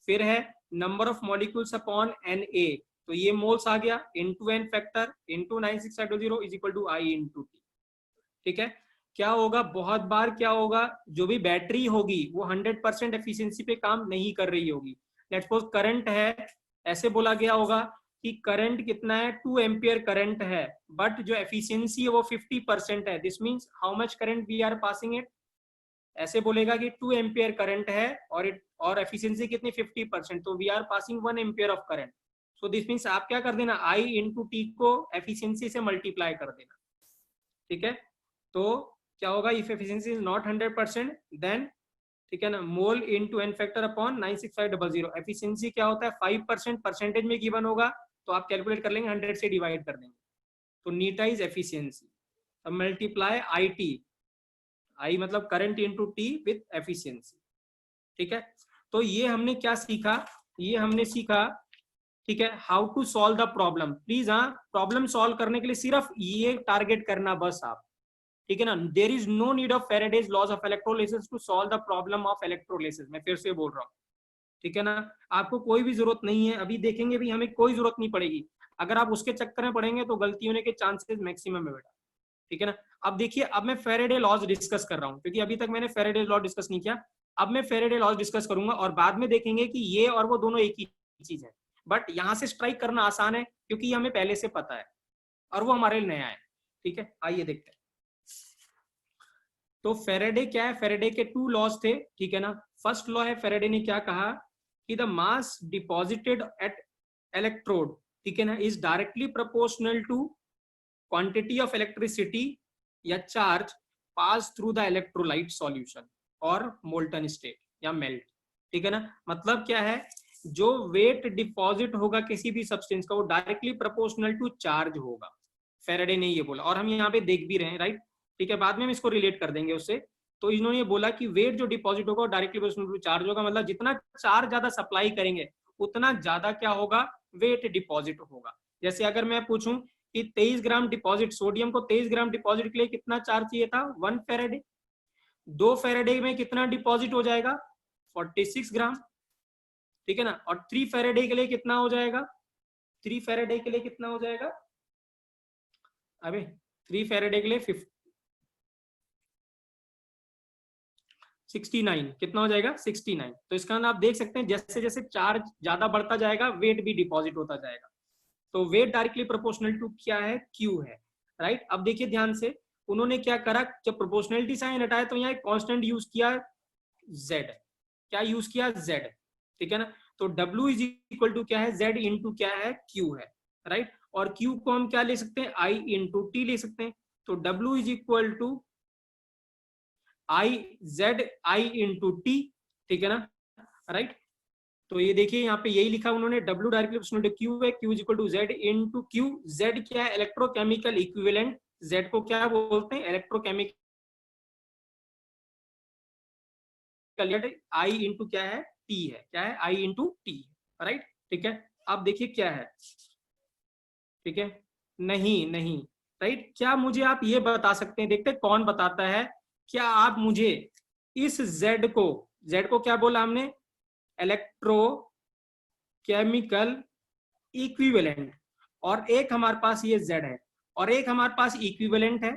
फिर है number of molecules upon N A, तो ये मोल्स आ गया, into N factor into 96500 is equal to I into T, ठीक है। क्या होगा, बहुत बार क्या होगा, जो भी बैटरी होगी वो 100% एफिशिएंसी पे काम नहीं कर रही होगी। लेट्स सपोज करंट है, ऐसे बोला गया होगा कि करंट कितना है, 2 एम्पियर करंट है, बट जो एफिशिएंसी है वो 50% है। This means how much current we are passing it, ऐसे बोलेगा कि 2 एम्पियर करंट है और एफिशिएंसी कितनी, 50%, तो we are passing 1 ampere of current. So this means आप क्या कर देना, आई इंटू टी को एफिशिएंसी से मल्टीप्लाई कर देना, ठीक है। तो क्या होगा, if efficiency is not 100% then, ठीक है ना, mole into N factor upon 96500। Efficiency क्या होता है 5%, परसेंटेज में गिवन होगा तो आप कैलकुलेट कर लेंगे, 100 से डिवाइड कर देंगे, तो नीटा इज एफिशिएंसी। अब मल्टीप्लाई आई टी, आई मतलब current into T with efficiency, ठीक है। तो ये हमने क्या सीखा, ये हमने सीखा, ठीक है, how to solve the problem. Please हाँ, प्रॉब्लम सॉल्व करने के लिए सिर्फ ये टारगेट करना बस आप, ठीक है ना। There is no need of Faraday's laws of electrolysis to solve the problem of electrolysis, मैं फिर से बोल रहा हूँ, ठीक है ना। आपको कोई भी जरूरत नहीं है, अभी देखेंगे भी हमें कोई जरूरत नहीं पड़ेगी। अगर आप उसके चक्कर में पड़ेंगे तो गलती होने के चांसेस मैक्सिमम है बेटा, ठीक है ना। अब देखिए, अब मैं फैराडे लॉज डिस्कस कर रहा हूँ, क्योंकि अभी तक मैंने फैराडे लॉ डिस्कस नहीं किया। अब मैं फैराडे लॉज डिस्कस करूंगा और बाद में देखेंगे कि ये और वो दोनों एक ही चीज है, बट यहां से स्ट्राइक करना आसान है क्योंकि हमें पहले से पता है और वो हमारे लिए नया है, ठीक है। आइए देखते हैं। तो फैराडे क्या है, फैराडे के 2 लॉज थे, ठीक है ना। फर्स्ट लॉ है, फैराडे ने क्या कहा कि the mass deposited at electrode, ठीक है ना, is directly proportional to quantity of electricity या charge pass through the electrolyte solution और मोल्टन स्टेट या मेल्ट, ठीक है ना। मतलब क्या है, जो वेट डिपॉजिट होगा किसी भी सब्सटेंस का वो डायरेक्टली प्रोपोर्शनल टू चार्ज होगा, फैराडे ने ये बोला, और हम यहाँ पे देख भी रहे हैं, राइट, ठीक है। बाद में हम इसको रिलेट कर देंगे उससे। तो इन्होंने ये बोला कि वेट जो डिपॉजिट होगा डायरेक्टली प्रोपोर्शनल टू चार्ज होगा, मतलब जितना चार्ज ज्यादा सप्लाई करेंगे उतना ज्यादा क्या होगा, वेट डिपॉजिट होगा। जैसे अगर मैं पूछूं कि 23 ग्राम डिपॉजिट, सोडियम को 23 ग्राम डिपॉजिट के लिए कितना चार्ज चाहिए था, 1 फैराडे। 2 फैराडे में कितना डिपॉजिट हो जाएगा, 46 ग्राम, ठीक है ना। और 3 फैराडे के लिए कितना हो जाएगा, 3 फैराडे के लिए कितना हो जाएगा, अबे 3 फैराडे के लिए 69, कितना हो जाएगा 69। तो इसका आप देख सकते हैं जैसे जैसे चार्ज ज्यादा बढ़ता जाएगा वेट भी डिपॉजिट होता जाएगा। तो वेट डायरेक्टली प्रोपोर्शनल टू क्या है, क्यू है, राइट। अब देखिए ध्यान से, उन्होंने क्या करा, जब प्रोपोर्शनलिटी साइन हटाया तो यहाँ एक कांस्टेंट यूज किया z, क्या यूज किया z, ठीक है ना। तो W इज इक्वल टू क्या है, z इंटू क्या है, q है, राइट। और q को हम क्या ले सकते हैं, I इंटू टी ले सकते हैं। तो W is equal to I into T, ठीक है ना, राइट। तो ये देखिए यहाँ पे यही लिखा उन्होंने, W directly proportional to Q है, Q is equal to Z into Q। Z क्या है, इलेक्ट्रोकेमिकल इक्विवेलेंट, Z को क्या बोलते हैं, इलेक्ट्रोकेमिकल, I इंटू क्या है, T है, क्या है, I इंटू T, राइट, ठीक है। अब देखिए क्या है, ठीक है, नहीं नहीं, राइट। क्या मुझे आप ये बता सकते हैं, देखते कौन बताता है, क्या आप मुझे इस Z को क्या बोला हमने, इलेक्ट्रो केमिकल इक्विवेलेंट, और एक हमारे पास ये Z है और एक हमारे पास इक्विवेलेंट है,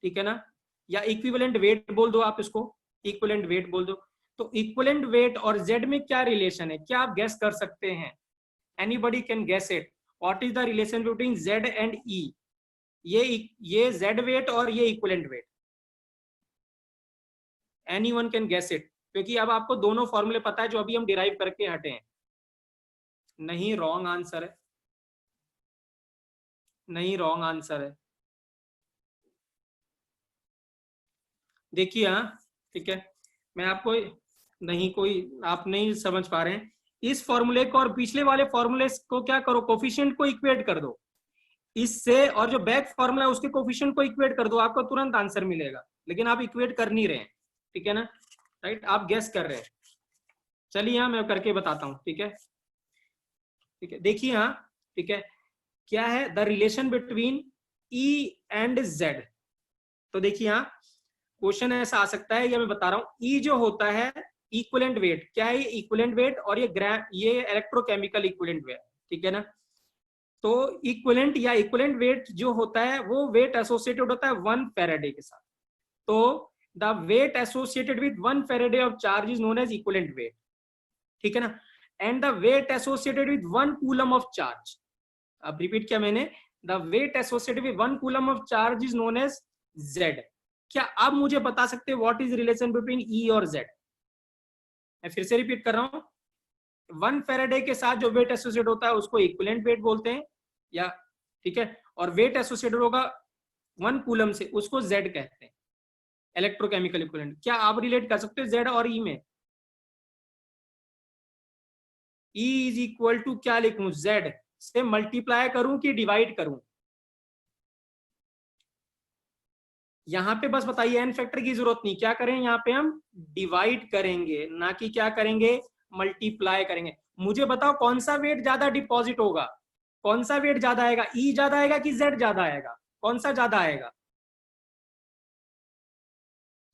ठीक है ना, या इक्विवेलेंट वेट बोल दो आप इसको, इक्विवेलेंट वेट बोल दो। तो इक्विवेलेंट वेट और Z में क्या रिलेशन है, क्या आप गेस कर सकते हैं, anybody can guess it, what is the relation between Z and E, ये Z वेट और ये equivalent weight, anyone can guess it, क्योंकि अब आपको दोनों फॉर्मूले पता है जो अभी हम डिराइव करके हटे हैं। नहीं, रॉन्ग आंसर है, नहीं रॉन्ग आंसर है, देखिए हाँ, ठीक है, मैं आपको, नहीं कोई आप नहीं समझ पा रहे हैं इस फॉर्मूले को और पिछले वाले फॉर्मूले को, क्या करो, कोफिशिएंट को इक्वेट कर दो इससे, और जो बैक फॉर्मूला है उसके कोफिशिएंट को इक्वेट कर दो, आपको तुरंत आंसर मिलेगा। लेकिन आप इक्वेट कर नहीं रहे हैं, ठीक है ना, राइट, आप गेस कर रहे हैं। चलिए यहाँ मैं करके बताता हूँ, ठीक है। ठीक है, देखिए यहाँ, ठीक है, क्या है the relation between E and Z। तो देखिए यहाँ क्वेश्चन ऐसा आ सकता है, या मैं बता रहा हूँ, E जो होता है इक्विवेलेंट वेट, क्या है ये इक्विवेलेंट वेट, और ये इलेक्ट्रोकेमिकल इक्विवेलेंट वेट, ठीक है ना। तो इक्विवेलेंट या इक्विवेलेंट वेट जो होता है वो वेट एसोसिएटेड होता है 1 फैराडे के साथ। तो the weight associated with 1 Faraday of charge is known as equivalent weight, ठीक है ना। And the weight associated with 1 coulomb of charge, अब रिपीट किया मैंने, the weight associated with 1 coulomb of charge is known as Z। क्या आप मुझे बता सकते हैं what is relation between E और Z? मैं फिर से रिपीट कर रहा हूं, 1 फैराडे के साथ जो वेट एसोसिएट होता है उसको इक्विवेलेंट वेट बोलते हैं, या ठीक है, और वेट एसोसिएटेड होगा 1 कूलम से, उसको Z कहते हैं, इलेक्ट्रोकेमिकल इक्विवेलेंट। क्या आप रिलेट कर सकते हो Z और E में? E इज इक्वल टू क्या लिखूं, Z से मल्टीप्लाई करूं कि डिवाइड करूं? यहां पे बस बताइए, एन फैक्टर की जरूरत नहीं, क्या करें यहाँ पे हम डिवाइड करेंगे, ना कि क्या करेंगे, मल्टीप्लाई करेंगे। मुझे बताओ कौन सा वेट ज्यादा डिपॉजिट होगा, कौन सा वेट ज्यादा आएगा, E ज्यादा आएगा कि Z ज्यादा आएगा, कौन सा ज्यादा आएगा?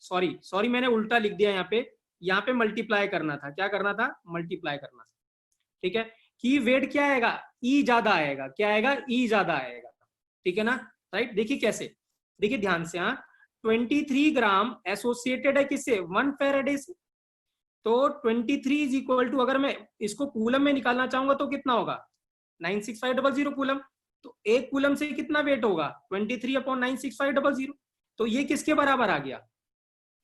सॉरी मैंने उल्टा लिख दिया यहाँ पे मल्टीप्लाई करना था, क्या करना था, मल्टीप्लाई करना था, ठीक है। कि वेट क्या आएगा, E ज्यादा आएगा, क्या आएगा, E ज्यादा आएगा, ठीक है ना, राइट। देखिए कैसे, देखिए ध्यान से, हाँ 23 ग्राम एसोसिएटेड है किससे, 1 फैराडे से। तो 23 इज इक्वल टू, अगर मैं इसको कूलम में निकालना चाहूंगा तो कितना होगा, 96500 कूलम। तो एक कूलम से कितना वेट होगा, 23 अपॉन 96500। तो ये किसके बराबर आ गया,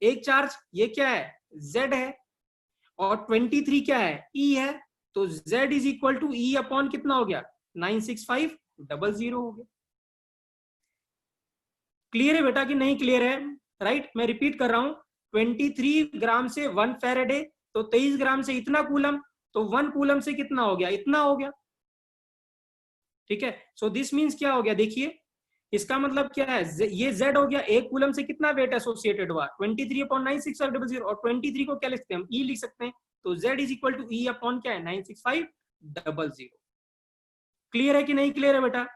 एक चार्ज, ये क्या है, Z है, और 23 क्या है, E है। तो Z is equal to E upon कितना हो गया, 96500 हो गया। क्लियर है बेटा कि नहीं क्लियर है, राइट। मैं रिपीट कर रहा हूं, 23 ग्राम से 1 फैराडे, तो 23 ग्राम से इतना कूलम, तो 1 कूलम से कितना हो गया, इतना हो गया, ठीक है। सो दिस मींस क्या हो गया, देखिए इसका मतलब क्या है, ये Z हो गया, एक कूलम से कितना वेट एसोसिएटेड हुआ, 23 अपॉन 96500, और 23 को क्या लिख सकते हैं हम, E लिख सकते हैं। तो Z is equal to E upon क्या है, 96500। क्लियर है कि नहीं क्लियर है बेटा,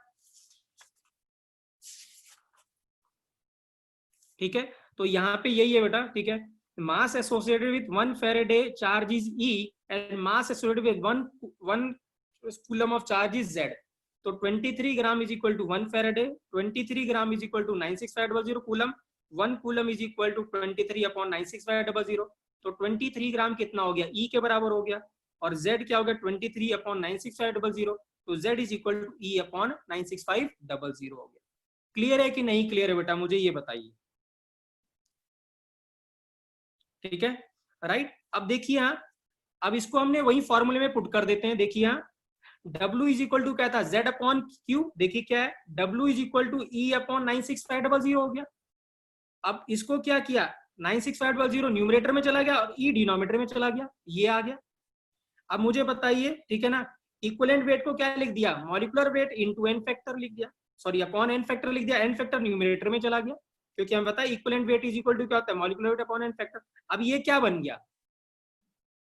ठीक है। तो यहाँ पे यही है बेटा, ठीक है, mass associated with 1 Faraday charge is E and mass associated with 1 coulomb of charge is Z। तो 23 gram is equal to 1 Faraday, 23 gram is equal to 96500 coulomb, 1 coulomb is equal to 23 upon 96500। तो 23 ग्राम कितना हो गया, E के बराबर हो गया, और Z क्या हो गया, 23 अपॉन 96500। तो Z is equal to E upon 96500 हो गया। क्लियर है कि नहीं क्लियर है बेटा, मुझे ये बताइए, ठीक है, राइट। अब देखिए यहाँ, अब इसको हमने वही फॉर्मूले में पुट कर देते हैं। देखिए यहाँ W इज इक्वल टू क्या था, Z अपॉन Q, देखिए क्या है, W is equal to E upon 96500 हो गया। अब इसको क्या किया, 96500 न्यूमरेटर में चला गया और E डिनोमिनेटर में चला गया, ये आ गया। अब मुझे बताइए, ठीक है ना, इक्विवेलेंट वेट को क्या लिख दिया, molecular weight into N factor लिख दिया, सॉरी अपॉन एन फैक्टर लिख दिया, एन फैक्टर न्यूमरेटर में चला गया, क्योंकि हम पता है equivalent weight is equal to क्या होता है, molecular weight upon n factor. अब ये क्या बन गया,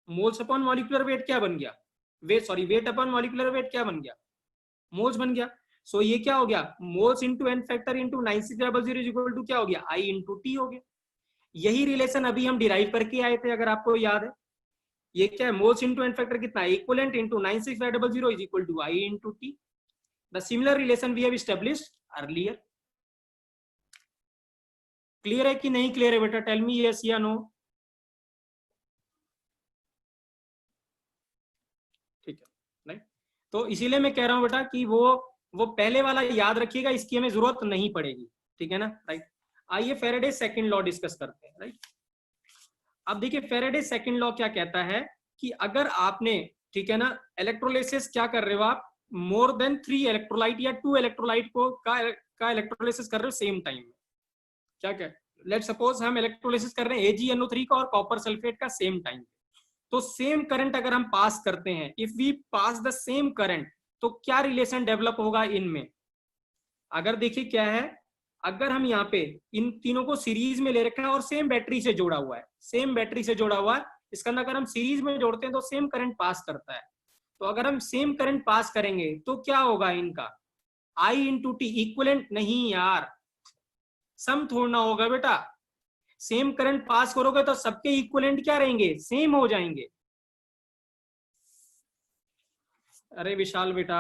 मोल्स अपॉन मॉलिक्यूलर वेट क्या बन गया, वेट अपॉन मॉलिक्यूलर वेट क्या बन गया, मोल्स बन गया। सो ये क्या हो गया, moles into N factor into 96500 is equal to क्या हो गया, I इंटू टी हो गया। यही रिलेशन अभी हम डिराइव करके आए थे, अगर आपको याद है। ये क्या है, मोल्स इंटू एन फैक्टर कितना है, equivalent into 96500 is equal to I into T. The similar relation we have established earlier. Clear है कि नहीं क्लियर है बेटा, टेल मी यस या नो। ठीक है, राइट। तो इसीलिए मैं कह रहा हूं बेटा कि वो पहले वाला याद रखिएगा, इसकी हमें जरूरत नहीं पड़ेगी, ठीक है ना, राइट। आइए फेरेडे सेकंड लॉ डिस्कस करते हैं, राइट। अब देखिए फेरेडे सेकंड लॉ क्या कहता है कि अगर आपने, ठीक है ना, इलेक्ट्रोलाइसिस क्या कर रहे हो आप, मोर देन 3 इलेक्ट्रोलाइट या 2 इलेक्ट्रोलाइट को का इलेक्ट्रोलाइसिस कर रहे हो सेम टाइम में, क्या लेट सपोज हम इलेक्ट्रोलाइसिस कर रहे हैं AgNO3 का और कॉपर सल्फेट का सेम टाइम। तो सेम करंट अगर हम पास करते हैं, if we pass the same current, तो क्या रिलेशन डेवलप होगा इनमें। अगर देखिए क्या है, अगर हम यहाँ पे इन तीनों को सीरीज में ले रखे हैं और सेम बैटरी से जोड़ा हुआ है, सेम बैटरी से जोड़ा हुआ है, इसका अंदर अगर हम सीरीज में जोड़ते हैं तो सेम करंट पास करता है। तो अगर हम सेम करंट पास करेंगे तो क्या होगा इनका, आई इंटू टी। इक्वलेंट नहीं यार, सम थोड़ना होगा बेटा। सेम करंट पास करोगे तो सबके इक्वलेंट क्या रहेंगे, सेम हो जाएंगे। अरे विशाल बेटा,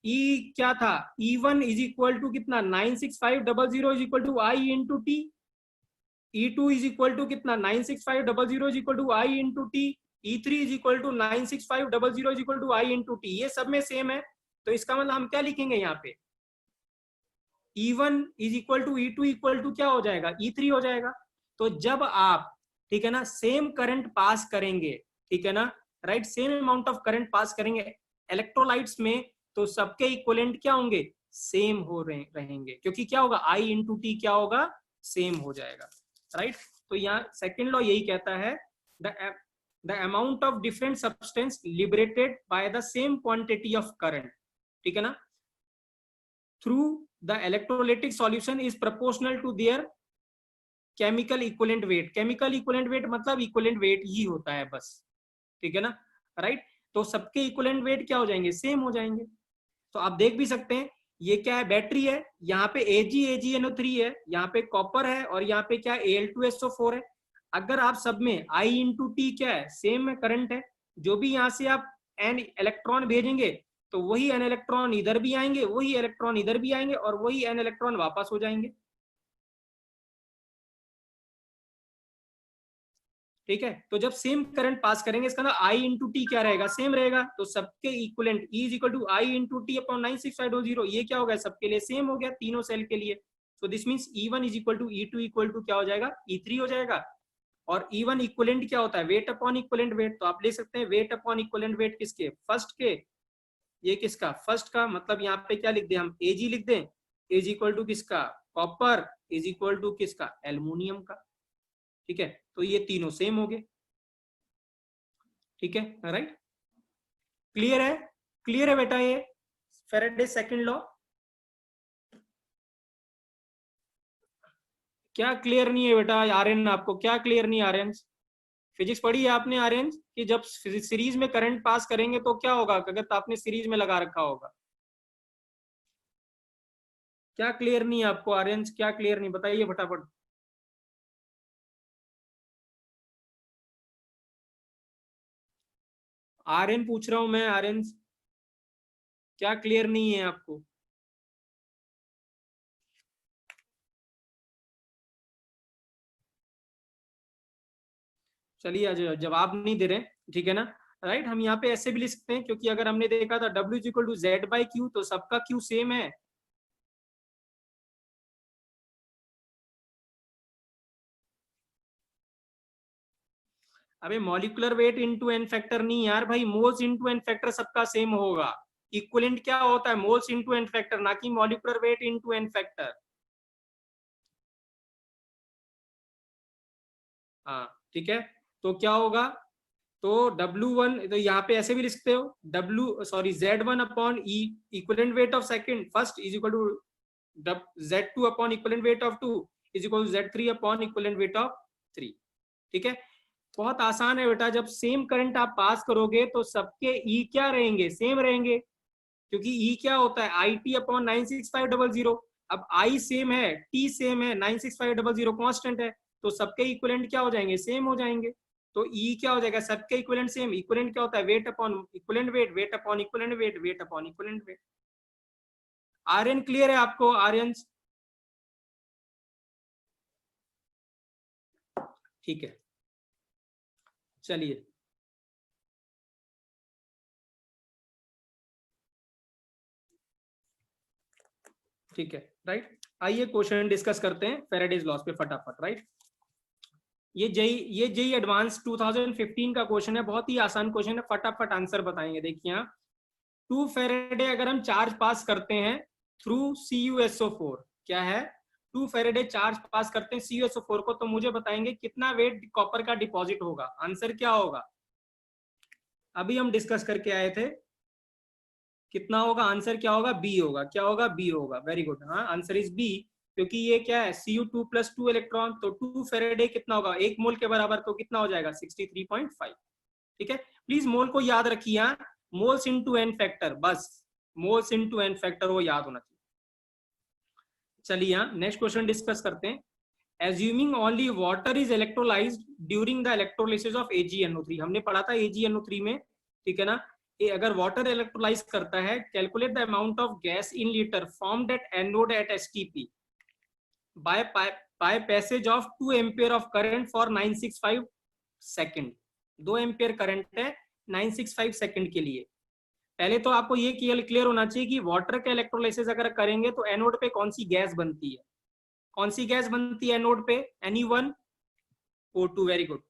ई क्या था, E1 इज इक्वल टू कितना 96500 is equal to I into T. E2 is equal to कितना 96500 is equal to I into T. E3 is equal to 96500 is equal to I into T. ये सब में सेम है, तो इसका मतलब हम क्या लिखेंगे यहाँ पे, E1 is equal to E2 equal to क्या हो जाएगा, E3 हो जाएगा। तो जब आप, ठीक है ना, सेम करंट पास करेंगे, ठीक है ना, right, same amount of current pass करेंगे इलेक्ट्रोलाइट्स में, तो सबके इक्वलेंट क्या होंगे, सेम हो रहेंगे, क्योंकि क्या होगा, आई इंटू टी क्या होगा, सेम हो जाएगा, राइट। तो यहाँ सेकेंड लॉ यही कहता है, the amount of different substance liberated by the same quantity of current, ठीक है ना, through the electrolytic solution is proportional to their chemical equivalent weight. Chemical equivalent weight मतलब इक्विवेलेंट वेट ही होता है बस, ठीक है ना, राइट। तो सबके इक्विवेलेंट वेट क्या हो जाएंगे, सेम हो जाएंगे। तो आप देख भी सकते हैं, ये क्या है, बैटरी है, यहाँ पे AgNO3 है, यहाँ पे कॉपर है, और यहाँ पे क्या Al2SO4 है। अगर आप सब में I इंटू टी क्या है, सेम करंट है, जो भी यहाँ से आप N इलेक्ट्रॉन भेजेंगे तो वही N इलेक्ट्रॉन इधर भी आएंगे, वही इलेक्ट्रॉन इधर भी आएंगे, और वही N इलेक्ट्रॉन वापस हो जाएंगे, ठीक है। तो जब सेम करंट पास करेंगे, इसका ना आई इंटू टी क्या रहेगा, सेम रहेगा। तो सबके equivalent E is equal to I into T upon 96500, ये क्या हो गया, सबके लिए सेम हो गया, तीनों सेल के लिए। तो this means E1 is equal to E2 equal to क्या हो जाएगा, E3 हो जाएगा। और E1 इक्वलेंट क्या होता है, वेट अपॉन इक्वलेंट वेट। तो आप ले सकते हैं वेट अपॉन इक्वलेंट वेट किसके, फर्स्ट के, ये किसका, फर्स्ट का। मतलब यहाँ पे क्या लिख दें हम, Ag लिख दें, इज इक्वल टू किसका, कॉपर, इज इक्वल टू किसका, एल्युमिनियम का, ठीक है। तो ये तीनों सेम हो गए, ठीक है, राइट। क्लियर है, क्लियर है बेटा ये फैराडे सेकंड लॉ। क्या क्लियर नहीं है बेटा आर्यन, आपको क्या क्लियर नहीं आर्यन, फिजिक्स पढ़ी है आपने आर्यन, कि जब सीरीज में करंट पास करेंगे तो क्या होगा, अगर तो आपने सीरीज में लगा रखा होगा। क्या क्लियर नहीं है आपको आर्यन, क्या क्लियर नहीं, बताइए फटाफट। आर्यन पूछ रहा हूं मैं, आर्यन क्या क्लियर नहीं है आपको। चलिए आज जवाब नहीं दे रहे, ठीक है ना, राइट। हम यहाँ पे ऐसे भी लिख सकते हैं, क्योंकि अगर हमने देखा था W is equal to Z/Q, तो सबका Q सेम है। अबे molecular weight into N factor नहीं यार भाई, मोल्स इंटू एन फैक्टर सबका सेम होगा। इक्विवेलेंट क्या होता है, मोल्स इंटू एन फैक्टर, ना कि molecular weight into N factor. हाँ, ठीक है। तो क्या होगा, तो W1, तो यहाँ पे ऐसे भी लिख सकते हो, Z1 upon E equivalent weight of second first is equal to Z2 upon equivalent weight of two is equal to Z3 upon equivalent weight of 3, ठीक है। बहुत आसान है बेटा, जब सेम करंट आप पास करोगे तो सबके ई क्या रहेंगे, सेम रहेंगे, क्योंकि ई क्या होता है, आई टी अपॉन 96500। अब आई सेम है, टी सेम है, 96500 कांस्टेंट है, तो सबके इक्विवेलेंट क्या हो जाएंगे, सेम हो जाएंगे। तो ई क्या हो जाएगा, सबके इक्विवेलेंट सेम। इक्विवेलेंट क्या होता है, weight upon equivalent weight, weight upon equivalent weight, weight upon equivalent weight. Aryan clear है आपको, आर्यन, ठीक है, चलिए, ठीक है, राइट। आइए क्वेश्चन डिस्कस करते हैं फैराडेज लॉस पे फटाफट, राइट। ये जेई एडवांस 2015 का क्वेश्चन है, बहुत ही आसान क्वेश्चन है, फटाफट आंसर बताएंगे। देखिए यहाँ 2 फेरेडे अगर हम चार्ज पास करते हैं थ्रू CuSO4, क्या है, 2 फेरेडे चार्ज पास करते हैं CuSO4 को, तो मुझे बताएंगे कितना वेट कॉपर का डिपॉजिट होगा। आंसर क्या होगा, अभी हम डिस्कस करके आए थे, कितना होगा, आंसर क्या होगा, बी होगा, क्या होगा, बी होगा, वेरी गुड। हाँ, आंसर इज बी, क्योंकि ये क्या है Cu2 + 2 इलेक्ट्रॉन, तो 2 फेरेडे कितना होगा 1 मोल के बराबर, तो कितना हो जाएगा 63.5। ठीक है, प्लीज मोल को याद रखिए, मोल्स इनटू एन फैक्टर, बस मोल्स इनटू एन फैक्टर वो याद होना चाहिए। चलिए यहाँ नेक्स्ट क्वेश्चन डिस्कस करते हैं। Assuming only water is electrolyzed during the electrolysis of AgNO3, हमने पढ़ा था AgNO3 में, ठीक है ना, ये अगर वाटर इलेक्ट्रोलाइज करता है, calculate the amount of gas in litre formed at anode at STP by passage of 2 ampere of current for 965 second. 2 ampere current है 965 सेकेंड के लिए। पहले तो आपको ये क्लियर होना चाहिए कि वाटर का इलेक्ट्रोलाइसिस अगर करेंगे तो एनोड पे कौन सी गैस बनती है, कौन सी गैस बनती है एनोड पे, Ni1 O2। Very good.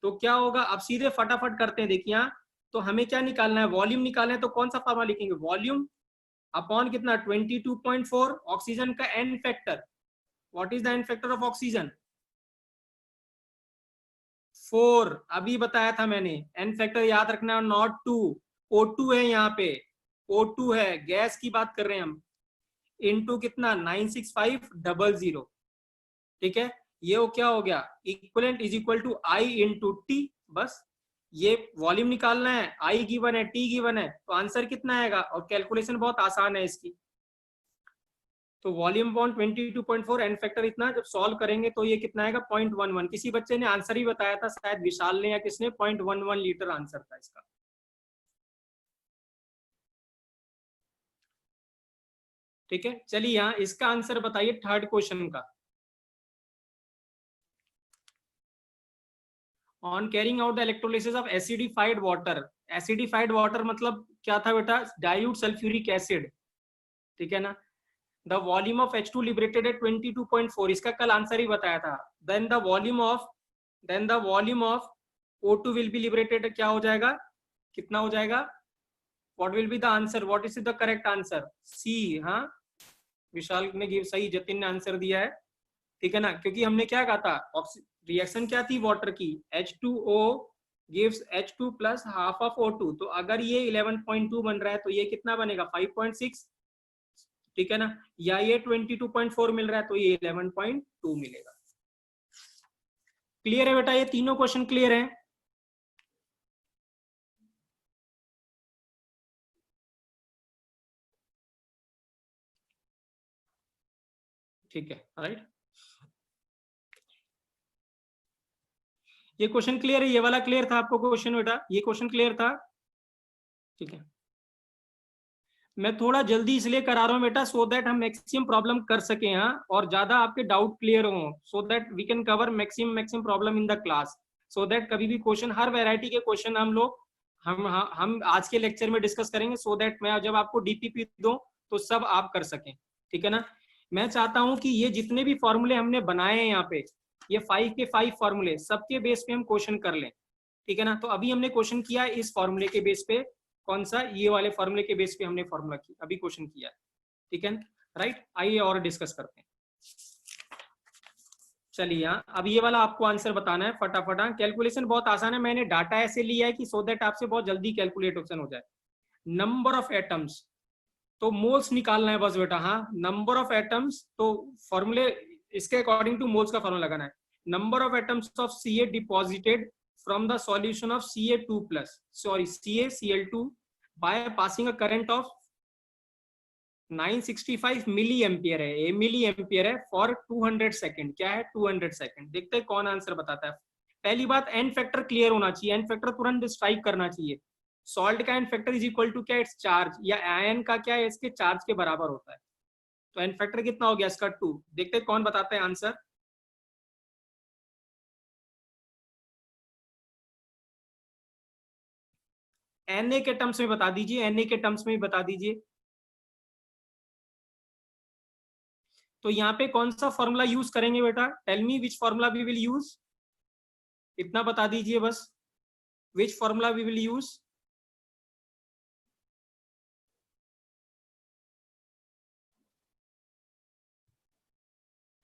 तो क्या होगा, अब सीधे फटाफट करते हैं, देखिए यहाँ तो हमें क्या निकालना है, वॉल्यूम निकालना है, तो कौन सा फॉर्मूला लिखेंगे, वॉल्यूम अपॉन कितना 22.4, ऑक्सीजन का n factor, what is the n factor of oxygen 4, अभी बताया था मैंने, एन फैक्टर याद रखना है, नॉट 2, O2 है यहाँ पे, O2 है, गैस की बात कर रहे हैं हम, इनटू कितना 96500, ठीक है, ये क्या हो गया, equivalent is equal to I into T. बस ये वॉल्यूम निकालना है, I गिवन है, T गिवन है, तो आंसर कितना आएगा, और कैलकुलेशन बहुत आसान है इसकी। तो वॉल्यूम अपॉन 22.4, एन फैक्टर इतना, जब सॉल्व करेंगे तो ये कितना आएगा 0.11। किसी बच्चे ने आंसर ही बताया था, शायद विशाल ने या किसने, 0.11 लीटर आंसर था इसका। ठीक है, चलिए यहाँ इसका आंसर बताइए थर्ड क्वेश्चन का। On carrying out the electrolysis of acidified water, acidified water मतलब क्या था बेटा, डाइल्यूट सल्फ्यूरिक एसिड, ठीक है ना। The volume of H2 liberated at 22.4, इसका कल आंसर ही बताया था। Then the volume of O2 will be liberated, क्या हो जाएगा, कितना हो जाएगा, what will be the answer, what is the correct answer, C. हाँ, विशाल ने गिव सही, जतिन ने आंसर दिया है, ठीक है ना, क्योंकि हमने क्या कहा था, रिएक्शन क्या थी वाटर की, H2O gives H2 plus half of O2, तो अगर ये 11.2 बन रहा है तो ये कितना बनेगा 5.6, ठीक है ना, या ये 22.4 मिल रहा है तो ये 11.2 मिलेगा। क्लियर है बेटा, ये तीनों क्वेश्चन क्लियर है। ठीक है, राइट, ये क्वेश्चन क्लियर है, ये वाला क्लियर था आपको क्वेश्चन बेटा, ये क्वेश्चन क्लियर था, ठीक है। मैं थोड़ा जल्दी इसलिए करा रहा हूँ बेटा, सो दैट हम मैक्सिमम प्रॉब्लम कर सके यहाँ, और ज्यादा आपके डाउट क्लियर हो, so that we can cover maximum problem in the class, so that कभी भी क्वेश्चन, हर वैरायटी के क्वेश्चन हम लोग हम आज के लेक्चर में डिस्कस करेंगे, सो दैट मैं जब आपको डीपीपी दूं तो सब आप कर सकें, ठीक है ना। मैं चाहता हूं कि ये जितने भी फॉर्मूले हमने बनाए हैं यहाँ पे, ये 5 के 5 फॉर्मूले, सबके बेस पे हम क्वेश्चन कर लें, ठीक है ना। तो अभी हमने क्वेश्चन किया इस फॉर्मूले के बेस पे, कौन सा, ये वाले फॉर्मूले के बेस पे हमने फॉर्मूला किया, अभी क्वेश्चन किया है, ठीक है, राइट। आइए और डिस्कस करते हैं। चलिए अब ये वाला आपको आंसर बताना है फटाफट। कैलकुलेशन बहुत आसान है, मैंने डाटा ऐसे लिया है कि सो दैट आपसे बहुत जल्दी कैलकुलेशन हो जाए। नंबर ऑफ एटम्स, तो मोल्स निकालना है बस बेटा, हाँ, नंबर ऑफ एटम्स, तो फॉर्मूले इसके अकॉर्डिंग टू मोल्स का फॉर्मूला लगाना है। Number of atoms of Ca deposited from the solution of CaCl2 by passing a current of 965 milli ampere है, ये मिली एम्पियर है, फॉर 200 सेकेंड, क्या है 200 सेकेंड। देखते हैं कौन आंसर बताता है। पहली बात, एन फैक्टर क्लियर होना चाहिए, एन फैक्टर तुरंत स्ट्राइक करना चाहिए। सॉल्ट का n factor is equal to क्या, इट्स चार्ज, या आयन का क्या है, इसके चार्ज के बराबर होता है, तो एन फैक्टर कितना हो गया इसका 2। देखते हैं कौन बताता है आंसर। Na के टर्म्स में बता दीजिए, Na के टर्म्स में बता दीजिए। तो यहाँ पे कौन सा फॉर्मूला यूज करेंगे बेटा, tell me which formula we will use, इतना बता दीजिए बस, which formula we will use.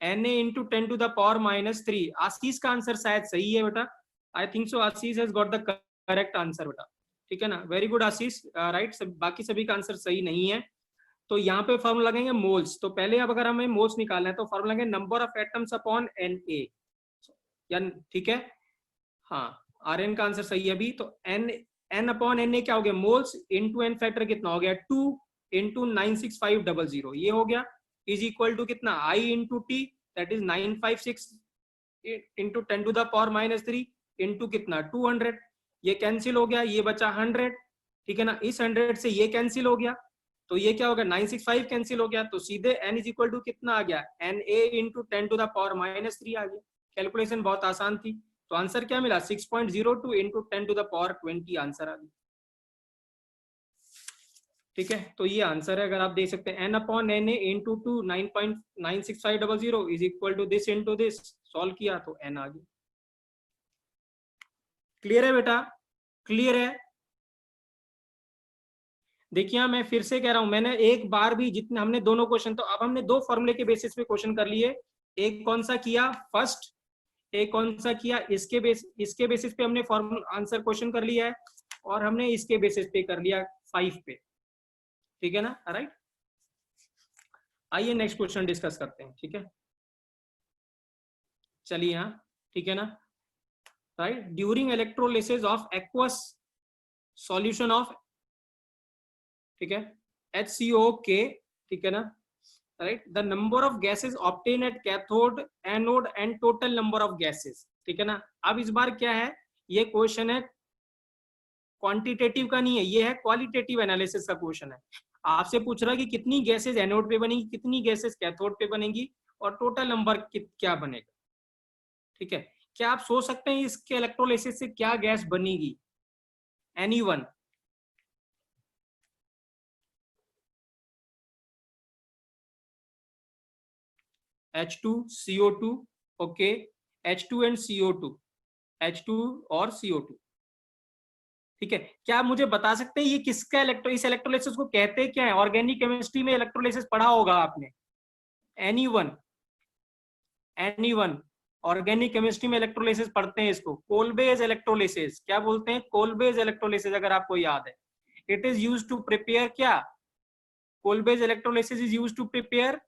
Na into 10 to the power -3। Ashish का आंसर शायद सही है बेटा, I think so Ashish has got the correct answer बेटा, ठीक है ना, वेरी गुड आशीष, राइट। बाकी सभी का आंसर सही नहीं है। तो यहाँ पे फॉर्मूला लगेंगे मोल्स। तो पहले अब अगर हमें मोल्स निकालना है तो फॉर्मूला लगेंगे number of atoms upon Na, या ठीक है, हाँ आर एन का आंसर सही है अभी। तो एन अपॉन एन ए क्या हो गया, मोल्स इंटू एन फैक्टर कितना हो गया 2 इंटू 96500, ये हो गया, इज इक्वल टू कितना I into T, that is 956 into 10⁻³ into कितना 200, ये कैंसिल हो गया, ये बचा 100, ठीक है ना, इस 100 से ये कैंसिल हो गया, तो ये क्या हो गया 965 कैंसिल हो गया, तो सीधे n इज इक्वल टू कितना आ गया Na इंटू 10⁻³ आ गया। कैलकुलेशन बहुत आसान थी। तो आंसर क्या मिला 6.02 इंटू 10⁻20 आंसर आ गया। ठीक है, तो ये आंसर है। अगर आप देख सकते हैं n upon N A into 2 9.96500 is equal to this into this, solve किया तो n आ गया। क्लियर है बेटा, क्लियर है। देखिए मैं फिर से कह रहा हूं, मैंने एक बार भी जितने हमने दोनों क्वेश्चन, तो अब हमने दो फॉर्मूले के बेसिस पे क्वेश्चन कर लिए। एक कौन सा किया फर्स्ट, एक कौन सा किया इसके बेसिस पे हमने फॉर्मूला आंसर क्वेश्चन कर लिया है, और हमने इसके बेसिस पे कर लिया 5 पे, ठीक है ना, राइट। आइए नेक्स्ट क्वेश्चन डिस्कस करते हैं, ठीक है, चलिए यहाँ, ठीक है ना, right. During electrolysis of aqueous solution of, ठीक है, HCO(K), ठीक है ना, right, the number of gases obtain at cathode anode and total number of gases, ठीक है ना। अब इस बार क्या है, ये क्वेश्चन है क्वांटिटेटिव का नहीं है, ये है क्वालिटेटिव एनालिसिस का क्वेश्चन है। आपसे पूछ रहा है कि कितनी गैसेस एनोड पे बनेगी, कितनी गैसेस कैथोड पे बनेगी, और टोटल नंबर क्या बनेगा, ठीक है। क्या आप सोच सकते हैं इसके इलेक्ट्रोलिसिस से क्या गैस बनेगी, anyone? H2CO2, okay, H2 and CO2, H2 और CO2, ठीक है। क्या आप मुझे बता सकते हैं ये किसका इस इलेक्ट्रोलिसिस को कहते क्या है? ऑर्गेनिक केमिस्ट्री में इलेक्ट्रोलिसिस पढ़ा होगा आपने, एनीवन, एनीवन, ऑर्गेनिक केमिस्ट्री में इलेक्ट्रोलिसिस पढ़ते हैं इसको, कोलबेज इलेक्ट्रोलिसिस, क्या बोलते हैं, कोलबेज इलेक्ट्रोलिसिस, अगर आपको याद है। It is used to prepare क्या, Kolbe's electrolysis is used to prepare,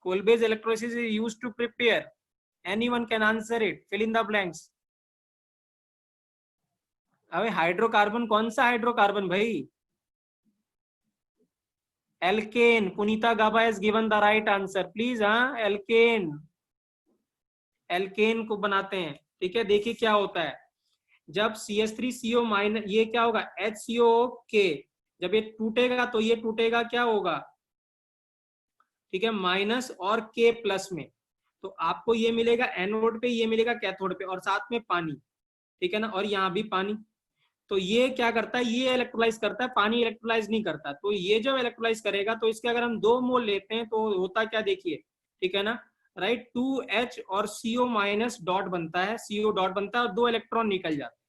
Kolbe's electrolysis is used to prepare, anyone can answer it, fill in the blanks. अबे हाइड्रोकार्बन, कौन सा हाइड्रोकार्बन भाई, alkane, Punita Gaba is given the right answer please, हाँ alkane, alkane को बनाते हैं, ठीक है। देखिए क्या होता है, जब CH3CO माइनस, ये क्या होगा HCO(K), जब ये टूटेगा तो ये टूटेगा क्या होगा, ठीक है, माइनस और K प्लस में, तो आपको ये मिलेगा एनोड पे, ये मिलेगा कैथोड पे, और साथ में पानी, ठीक है ना, और यहाँ भी पानी। तो ये क्या करता है, ये इलेक्ट्रोलाइज करता है, पानी इलेक्ट्रोलाइज नहीं करता। तो ये जब इलेक्ट्रोलाइज करेगा तो इसके अगर हम 2 मोल लेते हैं तो होता क्या देखिए, ठीक है ना, राइट, 2H और CO माइनस डॉट बनता है, CO डॉट बनता है और 2 इलेक्ट्रॉन निकल जाते हैं।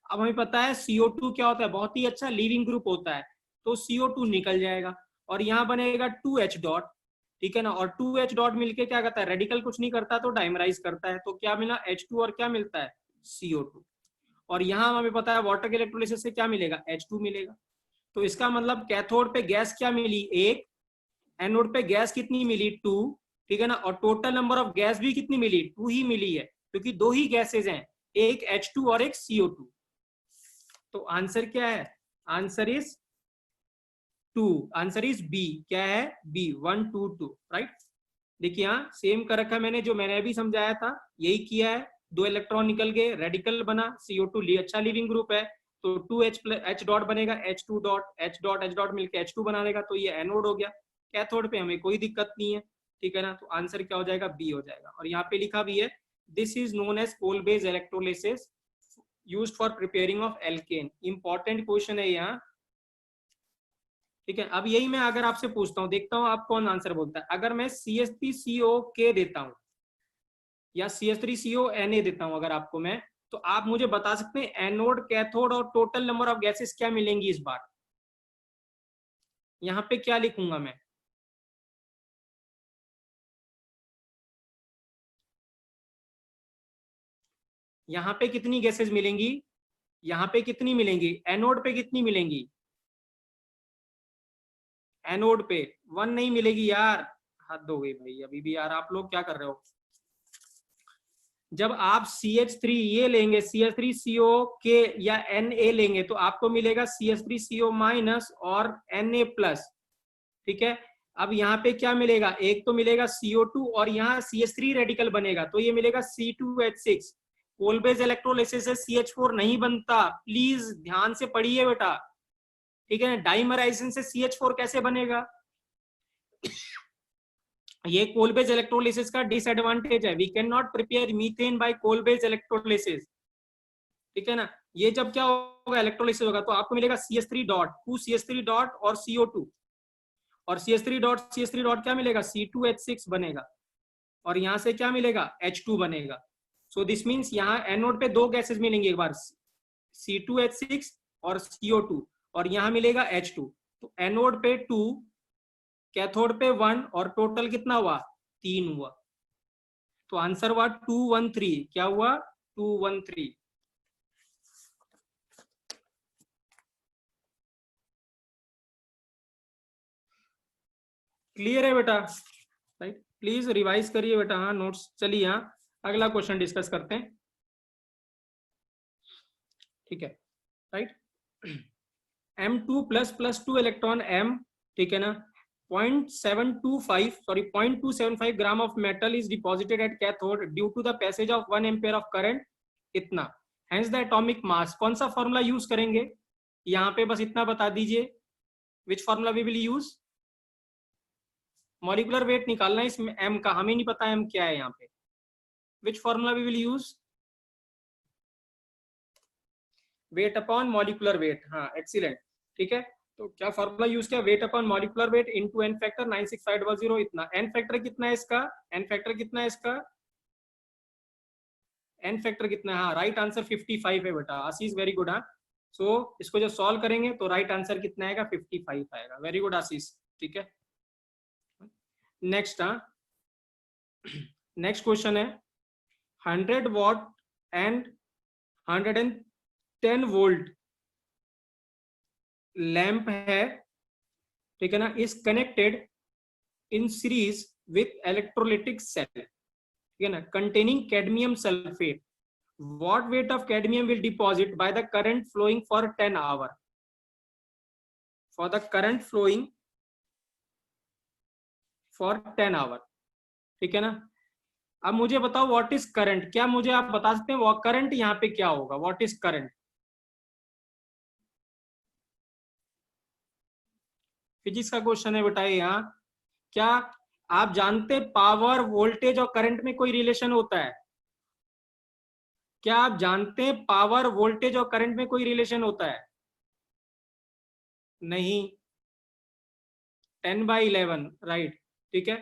अब हमें पता है CO2 क्या होता है, बहुत ही अच्छा लीविंग ग्रुप होता है, तो CO2 निकल जाएगा और यहाँ बनेगा 2H डॉट, ठीक है ना, और 2H डॉट मिलके क्या करता है, रेडिकल कुछ नहीं करता तो डाइमराइज करता है, तो क्या मिला H2 और क्या मिलता है CO2। और यहां हमें पता है वाटर के इलेक्ट्रोलिसिस से क्या मिलेगा, H2 मिलेगा। तो इसका मतलब कैथोड पे गैस क्या मिली, 1, एनोड पे गैस कितनी मिली, 2, ठीक है ना, और टोटल नंबर ऑफ गैस भी कितनी मिली, 2 ही मिली है, क्योंकि 2 ही गैसेज हैं, एक H2 और एक CO2। तो आंसर क्या है, answer is 2, answer is B, क्या है बी, 1 2 2, राइट। देखिए यहाँ सेम कर रखा है मैंने, जो मैंने अभी समझाया था यही किया है, 2 इलेक्ट्रॉन निकल गए, रेडिकल बना, CO2 अच्छा लिविंग ग्रुप है, तो 2H H डॉट बनेगा, H2 डॉट H डॉट मिलकर H2 बना देगा, तो ये एनोड हो गया। कैथोड पे हमें कोई दिक्कत नहीं है, ठीक है ना, तो आंसर क्या हो जाएगा, बी हो जाएगा। और यहाँ पे लिखा भी है, this is known as Kolbe's electrolysis used for preparing of alkane. Important question है यहाँ, ठीक है। अब यही मैं अगर आपसे पूछता हूँ, देखता हूँ आप कौन आंसर बोलता है। अगर मैं CH3CO(K) देता हूँ या CH3CO(Na) देता हूं अगर आपको मैं, तो आप मुझे बता सकते हैं एनोड, कैथोड और टोटल नंबर ऑफ गैसेस क्या मिलेंगी इस बार। यहाँ पे क्या लिखूंगा मैं, यहाँ पे कितनी गैसेस मिलेंगी, यहाँ पे कितनी मिलेंगी, एनोड पे कितनी मिलेंगी, एनोड पे 1 नहीं मिलेगी यार, हद हो गई भाई अभी भी यार, आप लोग क्या कर रहे हो। जब आप CH3 ये लेंगे, CH3CO के या Na लेंगे तो आपको मिलेगा CH3CO माइनस और Na प्लस, ठीक है। अब यहाँ पे क्या मिलेगा, एक तो मिलेगा CO2 और यहाँ CH3 रेडिकल बनेगा तो ये मिलेगा C2H6। कोलबेज इलेक्ट्रोलिसिस से CH4 नहीं बनता, प्लीज ध्यान से पढ़िए बेटा, ठीक है। डाइमराइसिन से CH4 कैसे बनेगा, ये कोलबेज इलेक्ट्रोलिसिस का डिसएडवांटेज है, we can not prepare methane by Kolbe's electrolysis, ठीक है ना। ये जब क्या होगा, इलेक्ट्रोलिसिस होगा तो आपको मिलेगा CH3 डॉट 2 CH3 डॉट और CO2, और CH3 डॉट क्या मिलेगा, C2H6 बनेगा, और यहां से क्या मिलेगा, H2 बनेगा। सो दिस मीन्स यहाँ एनोड पे दो गैसेस मिलेंगे, एक बार C2H6 और CO2, और यहाँ मिलेगा H2। तो एनोड पे 2, कैथोड पे 1, और टोटल कितना हुआ, 3 हुआ। तो आंसर हुआ 213, क्या हुआ 213। क्लियर है बेटा, राइट। प्लीज रिवाइज करिए बेटा, हाँ नोट्स। चलिए यहाँ अगला क्वेश्चन डिस्कस करते हैं, ठीक है, right. M2 plus 2 electron M, ठीक है ना, 0.725 gram of metal is deposited at cathode due to the passage of 1 ampere of current, इतना। हेंस द एटॉमिक मास, कौन सा फॉर्मूला यूज करेंगे, यहाँ पे बस इतना बता दीजिए, which formula we will use. Molecular weight निकालना है इसमें M का, हमें नहीं पता M क्या है यहाँ पे, which formula we will use, weight upon molecular weight, हाँ एक्सीलेंट, ठीक है। तो क्या फॉर्मूला यूज किया, weight upon molecular weight into N factor 96500, इतना। एन फैक्टर कितना है इसका, एन फैक्टर कितना है इसका, एन फैक्टर कितना है, हाँ राइट आंसर 55 है बेटा, आशीष वेरी गुड। हाँ सो इसको जब सॉल्व करेंगे तो राइट आंसर कितना आएगा, 55 आएगा, वेरी गुड आशीष, ठीक है। नेक्स्ट, हाँ नेक्स्ट क्वेश्चन है, 100 वॉट एंड 110 वोल्ट लैंप है, ठीक है ना, is connected in series with electrolytic cell, ठीक है ना, containing cadmium sulfate, what weight of cadmium will deposit by the current flowing for 10 hour, for the current flowing for 10 hour, ठीक है ना। अब मुझे बताओ व्हाट इज करंट, क्या मुझे आप बता सकते हैं वो करंट यहाँ पे क्या होगा, व्हाट इज करंट, फिजिक्स का क्वेश्चन है बेटा यहाँ। क्या आप जानते पावर वोल्टेज और करंट में कोई रिलेशन होता है, क्या आप जानते हैं पावर वोल्टेज और करंट में कोई रिलेशन होता है, नहीं। 10/11, राइट, ठीक है,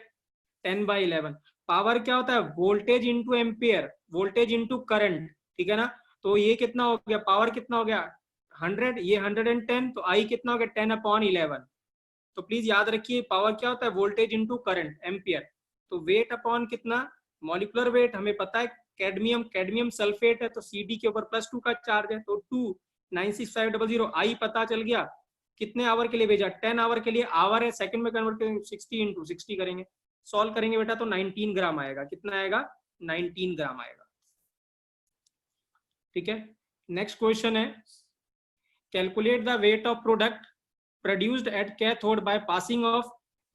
10/11। पावर क्या होता है, voltage into ampere, voltage into current, ठीक है ना। तो ये कितना हो गया, पावर कितना हो गया 100, ये 110, तो आई कितना हो गया 10/11। तो प्लीज याद रखिए पावर क्या होता है, वोल्टेज इंटू करंट एम्पियर। तो वेट अपॉन कितना, मॉलिक्यूलर वेट हमें पता है, कैडमियम सल्फेट है तो CD के ऊपर +2 का चार्ज है, तो 2 96500, आई पता चल गया। कितने आवर के लिए भेजा, 10 आवर के लिए, आवर है सेकंड में कन्वर्ट करेंगे, 60 × 60 करेंगे, सॉल्व करेंगे बेटा तो 19 ग्राम आएगा, कितना आएगा 19 ग्राम आएगा, ठीक है। नेक्स्ट क्वेश्चन है, calculate the weight of product produced at cathode by passing of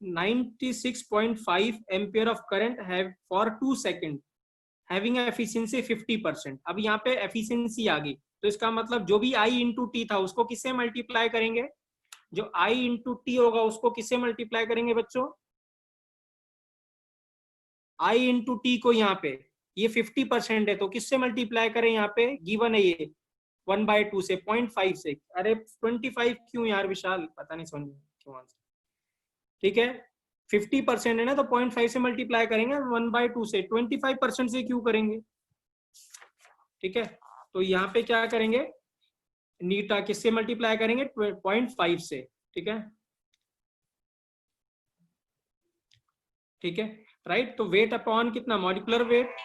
96.5 ampere of current have for 2 seconds having efficiency 50%। अब यहाँ पे efficiency आ गई, तो इसका मतलब जो भी I into T था उसको किससे मल्टीप्लाई करेंगे, जो I into T होगा उसको किससे मल्टीप्लाई करेंगे बच्चों, I into T को यहाँ पे, ये 50% है तो किससे मल्टीप्लाई करें, यहाँ पे गिवन है ये 1/2 से, 0.5 से, अरे 25 क्यों यार विशाल, पता नहीं समझ क्यों आंसर, ठीक है। 50% है ना तो 0.5 से मल्टीप्लाई करेंगे, 1/2 से, 25% से क्यों करेंगे, ठीक है। तो यहाँ पे क्या करेंगे, नीटा किससे मल्टीप्लाई करेंगे 0.5 से, ठीक है, ठीक है, राइट। तो वेट अपॉन कितना, molecular weight,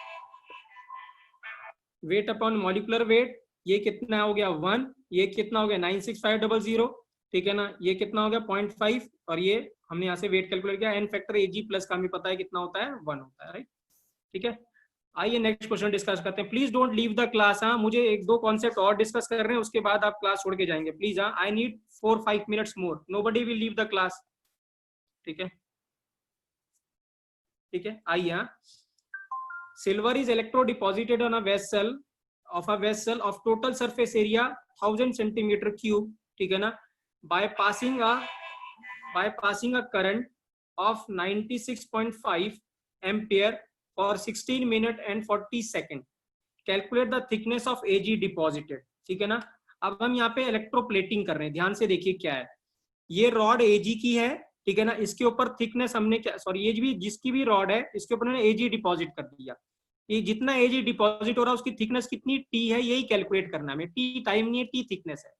weight upon molecular wait, ये कितना हो गया 1, ये कितना हो गया 96500, ठीक है ना, ये कितना हो गया 0.5, और ये हमने यहाँ से वेट कैलकुलेट किया, एन फैक्टर एजी प्लस का हमें पता है कितना होता है 1 होता है, राइट। ठीक है, आइए नेक्स्ट क्वेश्चन डिस्कस करते हैं। Please don't leave the class. हाँ, मुझे एक दो कॉन्सेप्ट और डिस्कस कर रहे हैं, उसके बाद आप क्लास छोड़ के जाएंगे प्लीज। हाँ, I need 4-5 minutes more, nobody will leave the class. ठीक है, ठीक है, आइए। हाँ, silver is electro deposited on a vessel of total surface area 1000 centimeter cube, ठीक है ना, by passing a current of 96.5 ampere for 16 minutes and 40 seconds. Calculate the thickness of Ag deposited. ठीक है ना, अब हम यहाँ पे इलेक्ट्रोप्लेटिंग कर रहे हैं, ध्यान से देखिए क्या है। ये रॉड Ag की है, ठीक है ना, इसके ऊपर थिकनेस हमने क्या, सॉरी, ये भी जिसकी भी रॉड है इसके ऊपर हमने Ag डिपॉजिट कर दिया। ये जितना Ag डिपॉजिट हो रहा है उसकी थिकनेस कितनी T है, यही कैलकुलेट करना है हमें। T टाइम नहीं है, T थिकनेस है।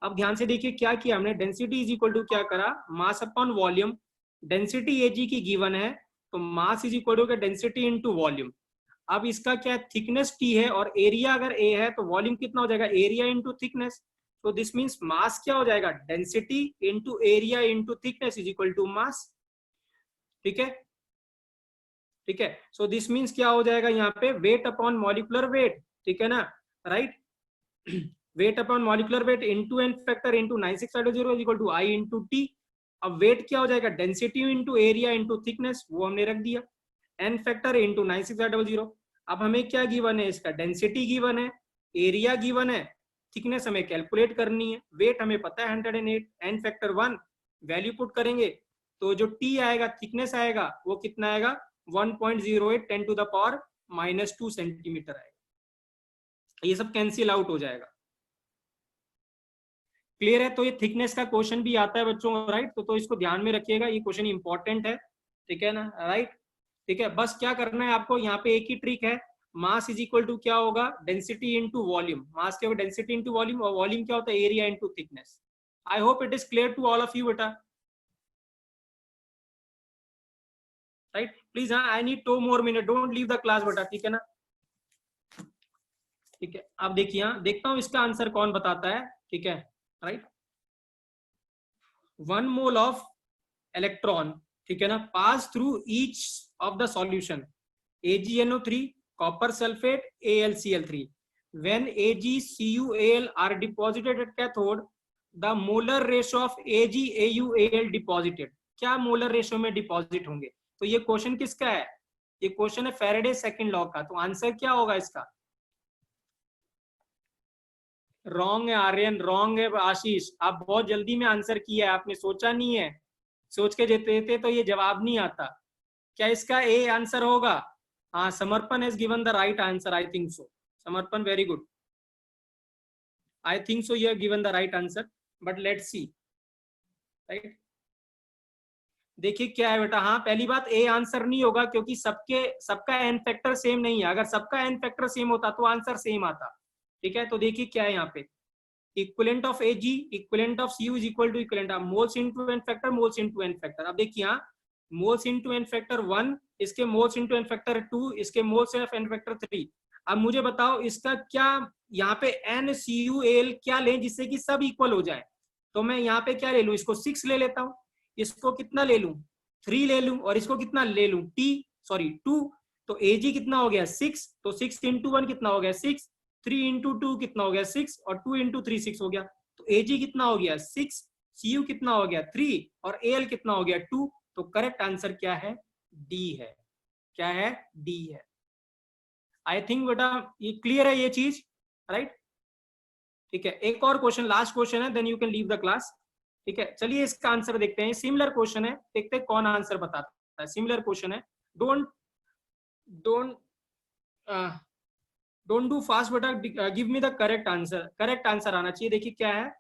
अब ध्यान से देखिए क्या किया हमने, डेंसिटी इज इक्वल टू क्या करा, mass upon volume. Density Ag की गिवन है, तो mass is equal to density into volume. अब इसका क्या थिकनेस T है और एरिया अगर A है तो वॉल्यूम कितना हो जाएगा, एरिया इनटू थिकनेस। तो दिस मींस मास क्या हो जाएगा, density into area into thickness is equal to mass. ठीक है, ठीक है, सो दिस मींस क्या हो जाएगा यहाँ पे, वेट अपॉन मॉलिक्यूलर वेट। ठीक है ना, right, weight upon molecular weight into N factor into 9650 is equal to I into T. अब वेट क्या हो जाएगा, density into area into thickness, वो हमने रख दिया, एन फैक्टर इनटू 9650। अब हमें क्या गिवन है, इसका डेंसिटी गिवन है, एरिया गिवन है, थिकनेस हमें कैलकुलेट करनी है, वेट हमें पता है 108, एन फैक्टर 1 वैल्यू पुट करेंगे तो जो टी आएगा, थिकनेस आएगा, वो कितना आएगा 1.08 10 टू द पावर -2 सेंटीमीटर आएगा। ये सब कैंसिल आउट हो जाएगा। क्लियर है, तो ये थिकनेस का क्वेश्चन भी आता है बच्चों, राइट, तो इसको ध्यान में रखिएगा, ये क्वेश्चन इंपॉर्टेंट है। ठीक है ना, राइट, ठीक है, बस क्या करना है आपको यहाँ पे, एक ही ट्रिक है, मास इज इक्वल टू क्या होगा, डेंसिटी इनटू वॉल्यूम। मास क्या होगा, डेंसिटी इनटू वॉल्यूम, और वॉल्यूम क्या होता है, area into thickness. I hope it is clear to all of you बेटा, राइट। प्लीज, हाँ, I need 2 more minutes, don't leave the class बेटा, ठीक है ना। ठीक है, अब देखिए, हाँ, देखता हूँ इसका आंसर कौन बताता है। ठीक है, राइट, 1 मोल ऑफ इलेक्ट्रॉन, ठीक है ना, pass through each of the solution AgNO3, copper sulfate, AlCl3. When AgCuAl are deposited at cathode, the molar ratio of AgAuAl deposited, क्या मोलर रेशियो में डिपॉजिट होंगे। तो ये क्वेश्चन किसका है, ये क्वेश्चन है फैराडे सेकंड लॉ का। तो आंसर क्या होगा इसका, रॉन्ग है आर्यन, रॉन्ग है आशीष, आप बहुत जल्दी में आंसर किया है, आपने सोचा नहीं है, सोच के देते तो ये जवाब नहीं आता। क्या इसका ए आंसर होगा, हाँ, Samarpan has given the right answer, I think so, Samarpan very good, I think so you have given the right answer, but let's see, right. देखिए क्या है बेटा, हाँ, पहली बात ए आंसर नहीं होगा क्योंकि सबका एन फैक्टर सेम नहीं है, अगर सबका एन फैक्टर सेम होता तो आंसर सेम आता। ठीक है, तो देखिए क्या है यहाँ पे, equivalent of Ag equivalent of Cu is equal to equivalent of moles into N factor, moles into N factor. अब देखिए, हाँ, मोल्स इनटू एन फैक्टर 1, इसके मोल्स इनटू एन फैक्टर 2, इसके मोल्स ऑफ एन फैक्टर 3। अब मुझे बताओ इसका क्या, यहाँ पे NCuAl क्या लें जिससे कि सब इक्वल हो जाए। तो मैं यहाँ पे क्या ले लूं, इसको 6 ले लेता हूँ, इसको कितना ले लूं 3 ले लूं, और इसको कितना ले लूं 2। तो Ag कितना हो गया 6, तो 6 इंटू 1 कितना हो गया 6, 3 इंटू 2 कितना हो गया 6, और 2 इंटू 3 6 हो गया। तो Ag कितना हो गया 6, Cu कितना हो गया 3, और Al कितना हो गया 2। तो करेक्ट आंसर क्या है, डी है। क्या है, डी है। आई थिंक बेटा ये क्लियर है ये चीज, राइट। ठीक है, एक और क्वेश्चन, लास्ट क्वेश्चन है, then you can leave the class. ठीक है, चलिए इसका आंसर देखते हैं, सिमिलर क्वेश्चन है, देखते हैं कौन आंसर बताता है। सिमिलर क्वेश्चन है, don't don't don't do fast बेटा, give me the correct answer, correct answer आना चाहिए। देखिए क्या है,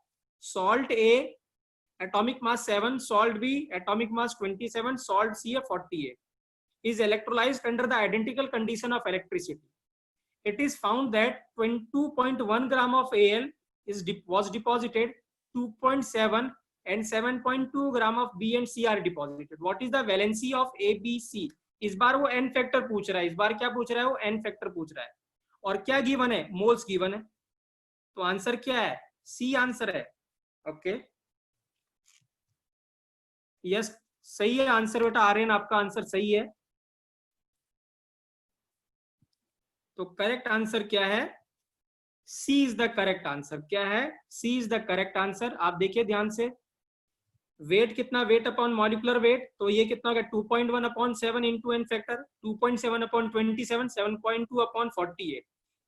salt A atomic mass 7, salt B atomic mass 27, salt C 48 is electrolyzed under the identical condition of electricity. It is found that 2.1 gram of Al was deposited, 2.7 and 7.2 gram of B and C are deposited. What is the valency of A, B, C? इस बार वो n factor पूछ रहा है, इस बार क्या पूछ रहा है, वो n फैक्टर पूछ रहा है, और क्या गिवन है, मोल्स गिवन है। तो आंसर क्या है, सी आंसर है। ओके, यस, सही है आंसर बेटा आर्यन, आपका आंसर सही है। तो करेक्ट आंसर क्या है? सी इज द करेक्ट आंसर। क्या है? सी इज द करेक्ट आंसर। आप देखिए ध्यान से, वेट कितना, वेट अपॉन मॉलिकुलर वेट, तो ये कितना हो गया 2.1 upon 7 into N factor, 2.7 upon 27, 7.2 upon 48,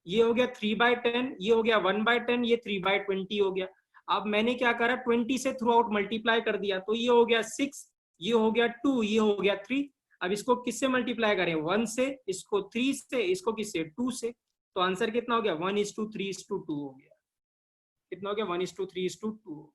ये हो गया 3/10, ये हो गया 1/10, ये 3/20 हो गया। अब मैंने क्या करा, 20 से थ्रू आउट मल्टीप्लाई कर दिया, तो ये हो गया 6, ये हो गया 2, ये हो गया 3। अब इसको किससे मल्टीप्लाई करें? 1 से, इसको 3 से, इसको किससे? 2 से। तो आंसर कितना हो गया? 1:3:2 हो गया। कितना हो गया? 1:3:2।